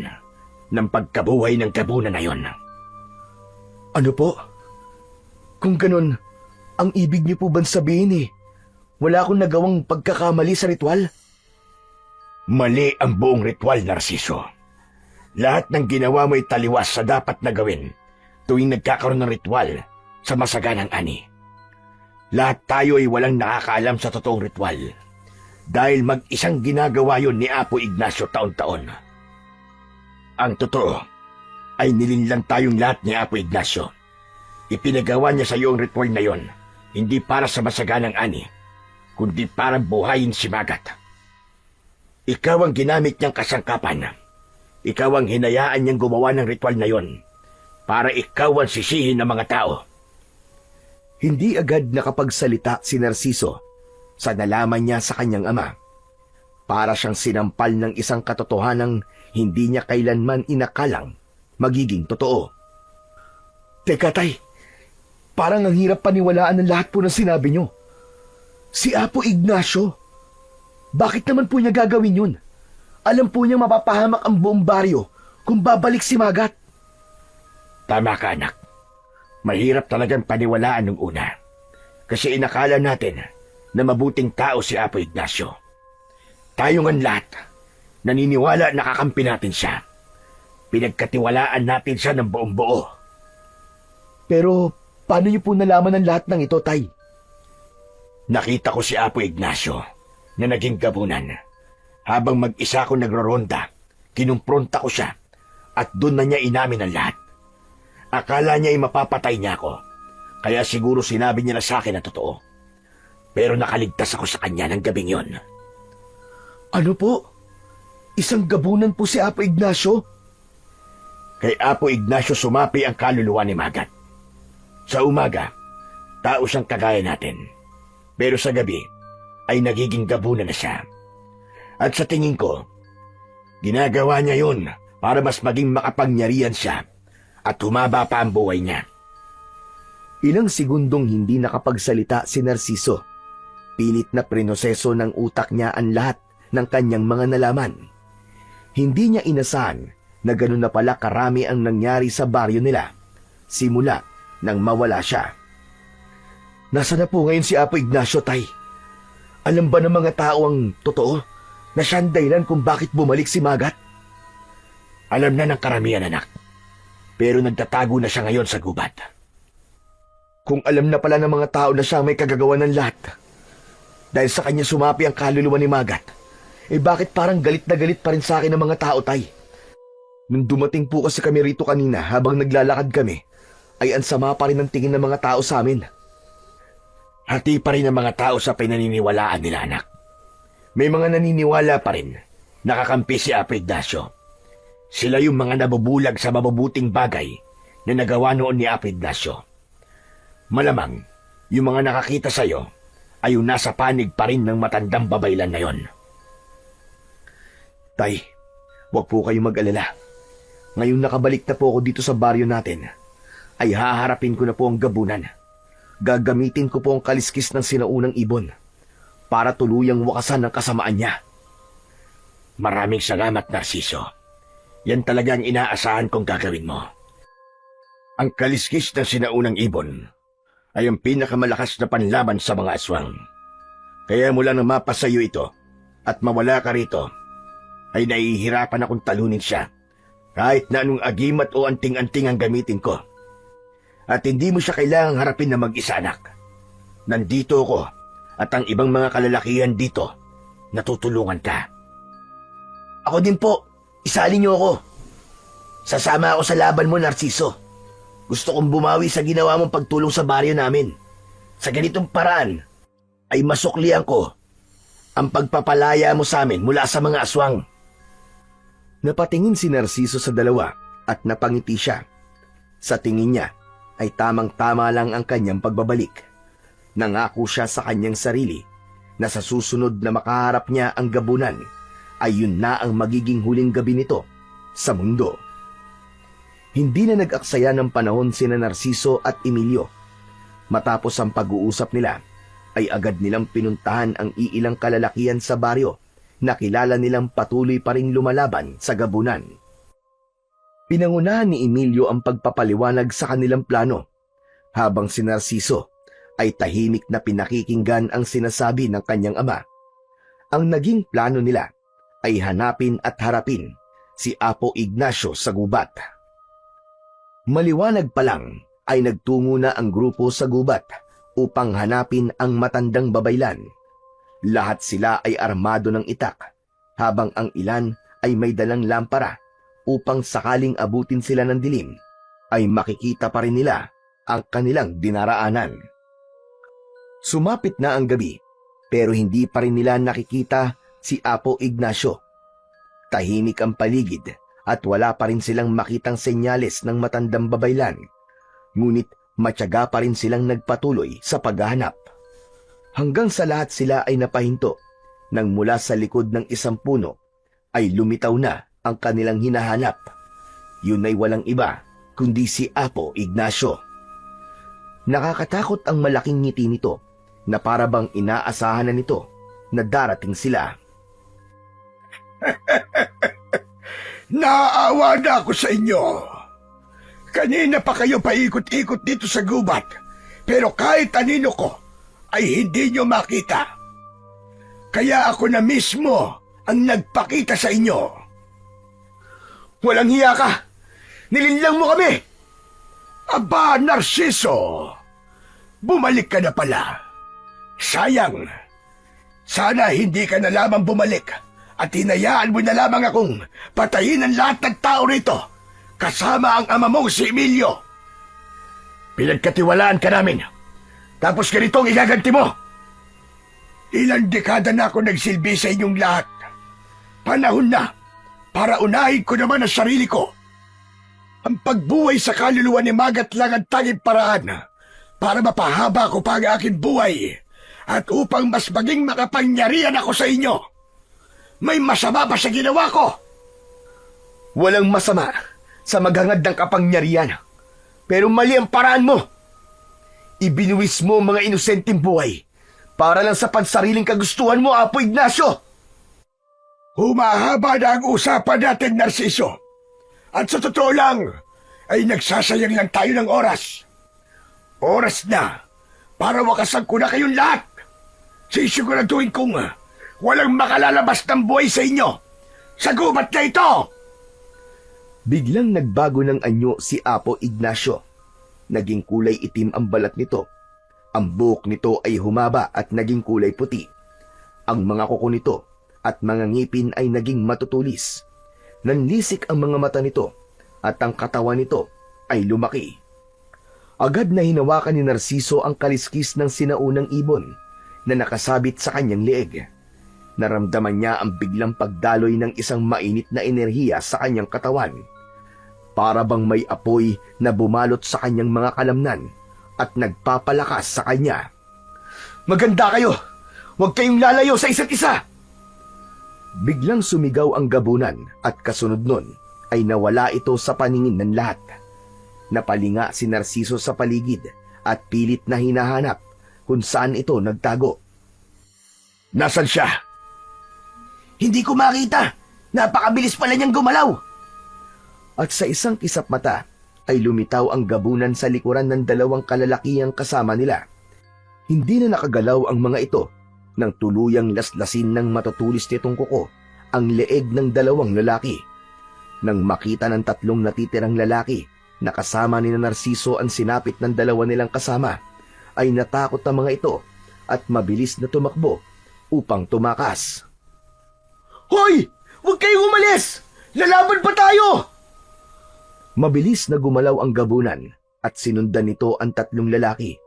ng pagkabuhay ng gabunan na yon. Ano po? Kung ganun, ang ibig niyo po bang sabihin wala akong nagawang pagkakamali sa ritual? Mali ang buong ritual, Narciso. Lahat ng ginawa mo ay taliwas sa dapat na gawin tuwing nagkakaroon ng ritual sa masaganang ani. Lahat tayo ay walang nakakaalam sa totoong ritual dahil mag-isang ginagawa yon ni Apo Ignacio taon-taon. Ang totoo ay nilinlang tayong lahat ni Apo Ignacio. Ipinagawa niya sa iyo ang ritual na yon hindi para sa masaganang ani, kundi para buhayin si Magat. Ikaw ang ginamit niyang kasangkapan. Ikaw ang hinayaan niyang gumawa ng ritual na yon para ikaw ang sisihin ng mga tao. Hindi agad nakapagsalita si Narciso sa nalaman niya sa kanyang ama. Para siyang sinampal ng isang katotohanang hindi niya kailanman inakalang magiging totoo. Teka, Tay. Parang ang hirap paniwalaan ng lahat po ng sinabi niyo. Si Apo Ignacio. Bakit naman po niya gagawin yun? Alam po niyang mapapahamak ang buong baryo kung babalik si Magat. Tama ka, anak. Mahirap talagang paniwalaan nung una. Kasi inakala natin na mabuting tao si Apo Ignacio. Tayo ngang lahat, naniniwala na kakampi natin siya. Pinagkatiwalaan natin siya ng buong buo. Pero paano niyo po nalaman ang lahat ng ito, Tay? Nakita ko si Apo Ignacio na naging gabunan. Habang mag-isa ko nagroronda, kinumpronta ko siya at doon na niya inamin ang lahat. Akala niya ay mapapatay niya ako, kaya siguro sinabi niya na sa akin na totoo. Pero nakaligtas ako sa kanya ng gabing yon. Ano po? Isang gabunan po si Apo Ignacio? Kay Apo Ignacio sumapi ang kaluluwa ni Magat. Sa umaga, tao siyang kagaya natin. Pero sa gabi, ay nagiging gabunan na siya. At sa tingin ko, ginagawa niya yun para mas maging makapangyarihan siya at humaba pa ang buhay niya. Ilang segundong hindi nakapagsalita si Narciso. Pilit na prinoseso ng utak niya ang lahat ng kanyang mga nalaman. Hindi niya inasahan na ganun na pala karami ang nangyari sa baryo nila, simula nang mawala siya. Nasaan na po ngayon si Apo Ignacio, Tay? Alam ba ng mga tao ang totoo na siya ang dahilan kung bakit bumalik si Magat? Alam na ng karamihan, anak. Pero nagtatago na siya ngayon sa gubat. Kung alam na pala ng mga tao na siya may kagagawa ng lahat, dahil sa kanya sumapi ang kaluluwa ni Magat, bakit parang galit na galit pa rin sa akin ng mga tao, Tay? Nung dumating po kasi kami rito kanina habang naglalakad kami, ay ansama pa rin ang tingin ng mga tao sa amin. Hati pa rin ang mga tao sa pinaniniwalaan nila, anak. May mga naniniwala pa rin nakakampi si Apo Ignacio. Sila yung mga nabubulag sa mabubuting bagay na nagawa noon ni Apo Ignacio. Malamang, yung mga nakakita sa'yo ay yung nasa panig pa rin ng matandang babaylan na yon. Tay, huwag po kayong mag-alala. Ngayong nakabalik na po ako dito sa baryo natin, ay haharapin ko na po ang gabunan. Gagamitin ko po ang kaliskis ng sinaunang ibon para tuluyang wakasan ang kasamaan niya. Maraming salamat, Narciso. Yan talaga ang inaasahan kong gagawin mo. Ang kaliskis ng sinaunang ibon ay ang pinakamalakas na panlaban sa mga aswang. Kaya mula nang mapasayo ito at mawala ka rito, ay nahihirapan akong talunin siya kahit na anong agimat o anting-anting ang gamitin ko. At hindi mo siya kailangang harapin na mag-isa, anak. Nandito ako at ang ibang mga kalalakihan dito, natutulungan ka. Ako din po, isali niyo ako. Sasama ako sa laban mo, Narciso. Gusto kong bumawi sa ginawa mong pagtulong sa baryo namin. Sa ganitong paraan, ay masuklian ko ang pagpapalaya mo sa amin mula sa mga aswang. Napatingin si Narciso sa dalawa at napangiti siya. Sa tingin niya, ay tamang-tama lang ang kanyang pagbabalik. Nangako siya sa kanyang sarili na sa susunod na makaharap niya ang gabunan, ay yun na ang magiging huling gabi nito sa mundo. Hindi na nag-aksaya ng panahon sina Narciso at Emilio. Matapos ang pag-uusap nila, ay agad nilang pinuntahan ang iilang kalalakihan sa baryo na kilala nilang patuloy pa ring lumalaban sa gabunan. Pinangunahan ni Emilio ang pagpapaliwanag sa kanilang plano, habang si Narciso ay tahimik na pinakikinggan ang sinasabi ng kanyang ama. Ang naging plano nila ay hanapin at harapin si Apo Ignacio sa gubat. Maliwanag pa lang ay nagtungo na ang grupo sa gubat upang hanapin ang matandang babaylan. Lahat sila ay armado ng itak, habang ang ilan ay may dalang lampara upang sakaling abutin sila ng dilim, ay makikita pa rin nila ang kanilang dinaraanan. Sumapit na ang gabi, pero hindi pa rin nila nakikita si Apo Ignacio. Tahimik ang paligid at wala pa rin silang makitang senyales ng matandang babaylan. Ngunit matyaga pa rin silang nagpatuloy sa paghahanap. Hanggang sa lahat sila ay napahinto nang mula sa likod ng isang puno ay lumitaw na ang kanilang hinahanap. Yun ay walang iba kundi si Apo Ignacio. Nakakatakot ang malaking ngiti nito na para bang inaasahan na nito na darating sila. Naaawa na ako sa inyo. Kanina pa kayo paikot-ikot dito sa gubat, pero kahit anino ko ay hindi nyo makita. Kaya ako na mismo ang nagpakita sa inyo. Walang hiya ka! Nilinlang mo kami! Aba, Narciso! Bumalik ka na pala. Sayang. Sana hindi ka na lamang bumalik at hinayaan mo na lamang akong patayin ang lahat ng tao rito, kasama ang ama mong si Emilio. Pinagkatiwalaan ka namin, tapos ganito ang igaganti mo. Ilang dekada na ako nagsilbi sa inyong lahat. Panahon na para unahin ko naman ang sarili ko. Ang pagbuhay sa kaluluwa ni Magat lang ang tanging paraan para mapahaba ko pa ang aking buhay at upang mas maging makapangyarihan ako sa inyo. May masama ba sa ginawa ko? Walang masama sa maghangad ng kapangyarihan. Pero mali ang paraan mo. Ibinuwis mo ang mga inosenteng buhay para lang sa pansariling kagustuhan mo, Apo Ignacio. Humahaba na ang usapan natin, Narciso. At sa totoo lang, ay nagsasayang lang tayo ng oras. Oras na para wakasan ko na kayong lahat. Sisiguraduhin kong walang makalalabas ng buhay sa inyo sa gubat na ito. Biglang nagbago ng anyo si Apo Ignacio. Naging kulay itim ang balat nito. Ang buhok nito ay humaba at naging kulay puti. Ang mga kuko nito at mga ngipin ay naging matutulis. Nanlisik ang mga mata nito at ang katawan nito ay lumaki. Agad na hinawakan ni Narciso ang kaliskis ng sinaunang ibon na nakasabit sa kanyang leeg. Naramdaman niya ang biglang pagdaloy ng isang mainit na enerhiya sa kanyang katawan. Para bang may apoy na bumalot sa kanyang mga kalamnan at nagpapalakas sa kanya. Maganda kayo! Huwag kayong lalayo sa isa't isa! Biglang sumigaw ang gabunan at kasunod nun ay nawala ito sa paningin ng lahat. Napalinga si Narciso sa paligid at pilit na hinahanap kung saan ito nagtago. Nasaan siya? Hindi ko makita! Napakabilis pala niyang gumalaw! At sa isang kisap mata ay lumitaw ang gabunan sa likuran ng dalawang kalalakihang kasama nila. Hindi na nakagalaw ang mga ito nang tuluyang laslasin ng matutulis nitong kuko ang leeg ng dalawang lalaki. Nang makita ng tatlong natitirang lalaki na kasama ni Narciso ang sinapit ng dalawa nilang kasama, ay natakot ang mga ito at mabilis na tumakbo upang tumakas. Hoy! Huwag kayong umalis! Lalaban pa tayo! Mabilis na gumalaw ang gabunan at sinundan nito ang tatlong lalaki.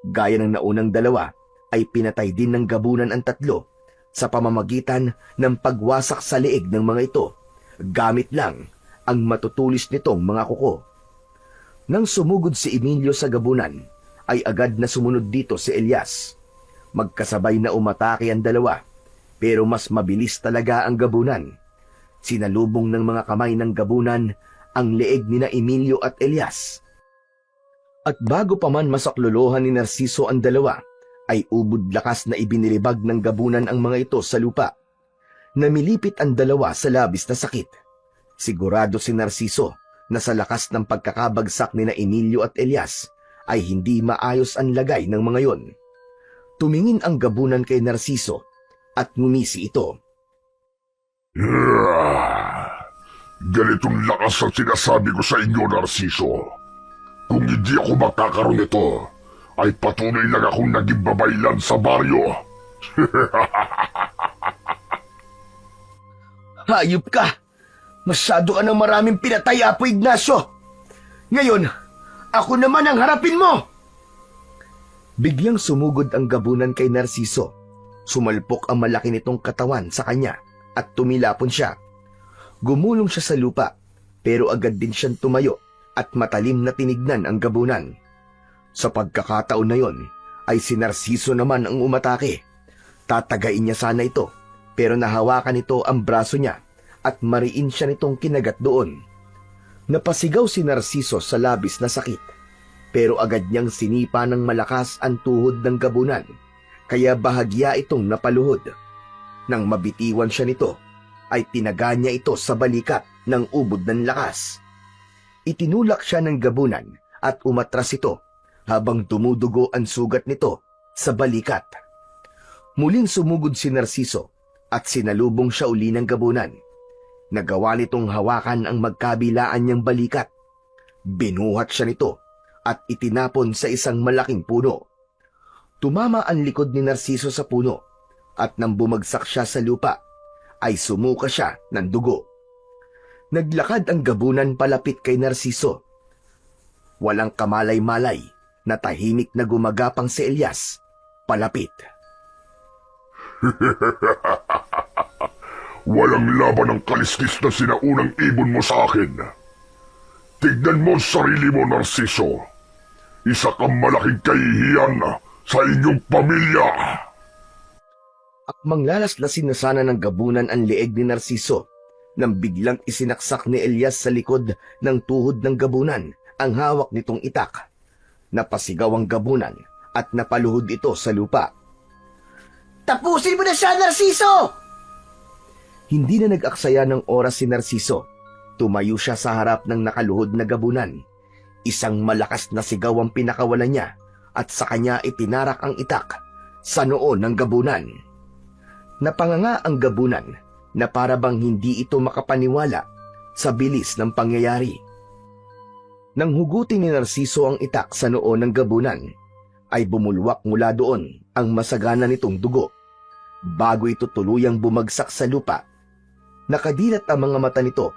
Gaya ng naunang dalawa, ay pinatay din ng gabunan ang tatlo sa pamamagitan ng pagwasak sa leeg ng mga ito, gamit lang ang matutulis nitong mga kuko. Nang sumugod si Emilio sa gabunan, ay agad na sumunod dito si Elias. Magkasabay na umatake ang dalawa, pero mas mabilis talaga ang gabunan. Sinalubong ng mga kamay ng gabunan ang leeg nina Emilio at Elias. At bago pa man masaklolohan ni Narciso ang dalawa, ay ubod lakas na ibinilibag ng gabunan ang mga ito sa lupa. Namilipit ang dalawa sa labis na sakit. Sigurado si Narciso na sa lakas ng pagkakabagsak nina Emilio at Elias ay hindi maayos ang lagay ng mga yon. Tumingin ang gabunan kay Narciso at ngumisi ito. Ganitong lakas ang sinasabi ko sa inyo, Narciso. Kung hindi ako magkakaroon nito, ay patuloy lang akong naging babaylan sa baryo. Hayop ka! Masyado ka ng maraming pinatay, Apo Ignacio! Ngayon, ako naman ang harapin mo! Biglang sumugod ang gabunan kay Narciso. Sumalpok ang malaki nitong katawan sa kanya at tumilapon siya. Gumulong siya sa lupa, pero agad din siyang tumayo at matalim na tinignan ang gabunan. Sa pagkakataon na yon, ay si Narciso naman ang umatake. Tatagain niya sana ito, pero nahawakan nito ang braso niya at mariin siya nitong kinagat doon. Napasigaw si Narciso sa labis na sakit, pero agad niyang sinipa ng malakas ang tuhod ng gabunan, kaya bahagya itong napaluhod. Nang mabitiwan siya nito, ay tinaga niya ito sa balikat ng ubod ng lakas. Itinulak siya ng gabunan at umatras ito habang dumudugo ang sugat nito sa balikat. Muling sumugod si Narciso at sinalubong siya uli ng gabunan. Nagawa nitong hawakan ang magkabilaan niyang balikat. Binuhat siya nito at itinapon sa isang malaking puno. Tumama ang likod ni Narciso sa puno at nang bumagsak siya sa lupa, ay sumuka siya ng dugo. Naglakad ang gabunan palapit kay Narciso. Walang kamalay-malay na tahimik na gumagapang si Elias palapit. Walang laban ang kaliskis na sinaunang ibon mo sa akin. Tignan mo ang sarili mo, Narciso. Isa kang malaking kahihiyan sa inyong pamilya. Akmang lalaslasin na sana ng gabunan ang leeg ni Narciso nang biglang isinaksak ni Elias sa likod ng tuhod ng gabunan ang hawak nitong itak. Napasigaw ang gabunan at napaluhod ito sa lupa. Tapusin mo na siya, Narciso! Hindi na nag-aksaya ng oras si Narciso. Tumayo siya sa harap ng nakaluhod na gabunan. Isang malakas na sigaw ang pinakawalan niya at sa kanya itinarak ang itak sa noo ng gabunan. Napanganga ang gabunan na para bang hindi ito makapaniwala sa bilis ng pangyayari. Nang hugutin ni Narciso ang itak sa noo ng gabunan, ay bumulwak mula doon ang masagana nitong dugo. Bago ito tuluyang bumagsak sa lupa, nakadilat ang mga mata nito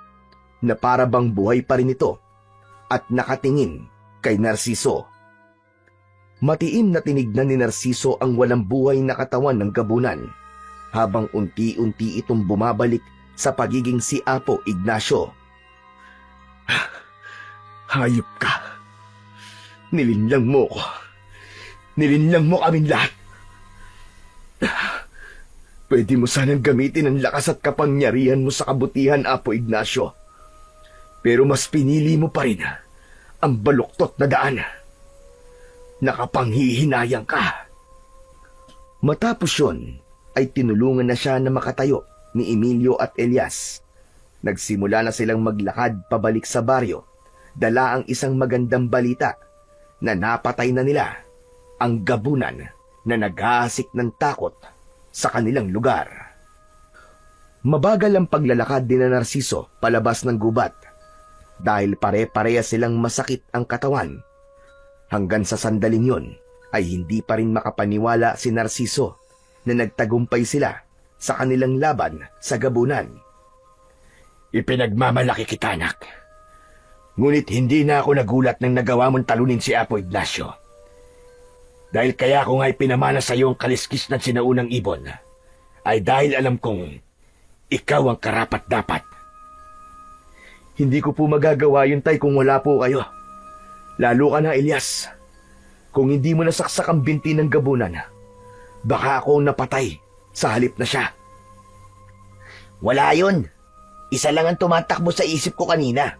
na para bang buhay pa rin ito at nakatingin kay Narciso. Matiim na tinignan ni Narciso ang walang buhay na katawan ng gabunan habang unti-unti itong bumabalik sa pagiging si Apo Ignacio. Hayop ka! Nilinlang mo ko! Nilinlang mo kaming lahat! Pwede mo sanang gamitin ang lakas at kapangyarihan mo sa kabutihan, Apo Ignacio. Pero mas pinili mo pa rin ang baluktot na daan. Nakapanghihinayang ka. Matapos yun, ay tinulungan na siya na makatayo ni Emilio at Elias. Nagsimula na silang maglakad pabalik sa baryo, dala ang isang magandang balita na napatay na nila ang gabunan na naghahasik ng takot sa kanilang lugar. Mabagal ang paglalakad din na Narciso palabas ng gubat dahil pare-pareha silang masakit ang katawan. Hanggang sa sandaling yon ay hindi pa rin makapaniwala si Narciso na nagtagumpay sila sa kanilang laban sa gabunan. Ipinagmamalaki kita, anak. Ngunit hindi na ako nagulat nang nagawa mong talunin si Apo Ignacio. Dahil kaya ko nga ipinamana sa iyo ang kaliskis ng sinaunang ibon, ay dahil alam kong ikaw ang karapat-dapat. Hindi ko po magagawa yun, Tay, kung wala po kayo. Lalo ka na, Elias. Kung hindi mo nasaksak ang binti ng gabunan, baka ako ang napatay sa halip na siya. Wala yun. Isa lang ang tumatakbo sa isip ko kanina,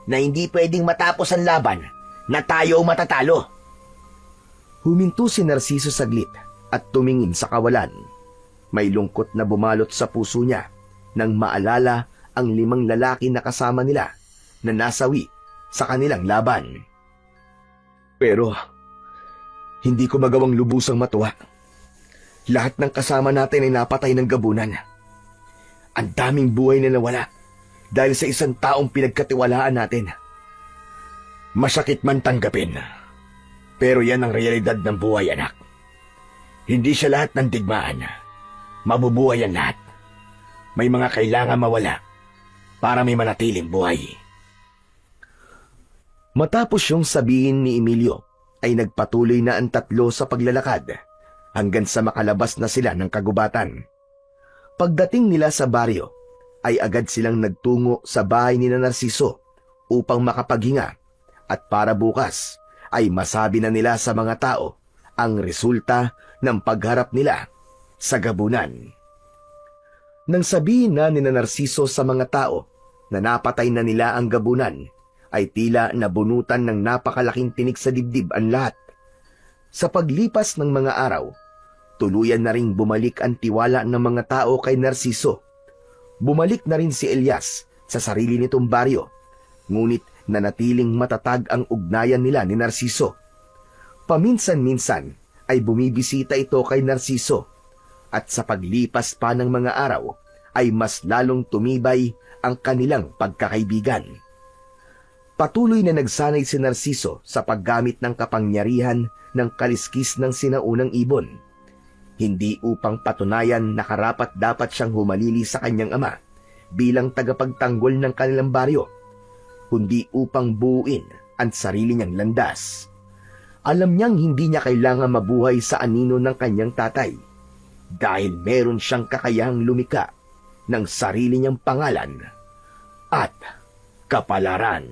na hindi pwedeng matapos ang laban na tayo ang matatalo. Huminto si Narciso saglit at tumingin sa kawalan. May lungkot na bumalot sa puso niya nang maalala ang 5 lalaki na kasama nila na nasawi sa kanilang laban. Pero hindi ko magawang lubusang matuwa. Lahat ng kasama natin ay napatay ng gabunan. Ang daming buhay na nawala dahil sa isang taong pinagkatiwalaan natin. Masakit man tanggapin, pero yan ang realidad ng buhay, anak. Hindi siya lahat ng digmaan. Mabubuhay ang lahat. May mga kailangan mawala para may manatiling buhay. Matapos yung sabihin ni Emilio, ay nagpatuloy na ang tatlo sa paglalakad hanggang sa makalabas na sila ng kagubatan. Pagdating nila sa baryo, ay agad silang nagtungo sa bahay ni Narciso upang makapaghinga at para bukas ay masabi na nila sa mga tao ang resulta ng pagharap nila sa gabunan. Nang sabihin na ni Narciso sa mga tao na napatay na nila ang gabunan, ay tila nabunutan ng napakalaking tinik sa dibdib ang lahat. Sa paglipas ng mga araw, tuluyan na ring bumalik ang tiwala ng mga tao kay Narciso. Bumalik na rin si Elias sa sarili nitong baryo, ngunit nanatiling matatag ang ugnayan nila ni Narciso. Paminsan-minsan ay bumibisita ito kay Narciso at sa paglipas pa ng mga araw ay mas lalong tumibay ang kanilang pagkakaibigan. Patuloy na nagsanay si Narciso sa paggamit ng kapangyarihan ng kaliskis ng sinaunang ibon. Hindi upang patunayan na karapat-dapat siyang humalili sa kanyang ama bilang tagapagtanggol ng kanilang baryo, kundi upang buuin ang sarili niyang landas. Alam niyang hindi niya kailangan mabuhay sa anino ng kanyang tatay dahil meron siyang kakayahang lumika ng sarili niyang pangalan at kapalaran.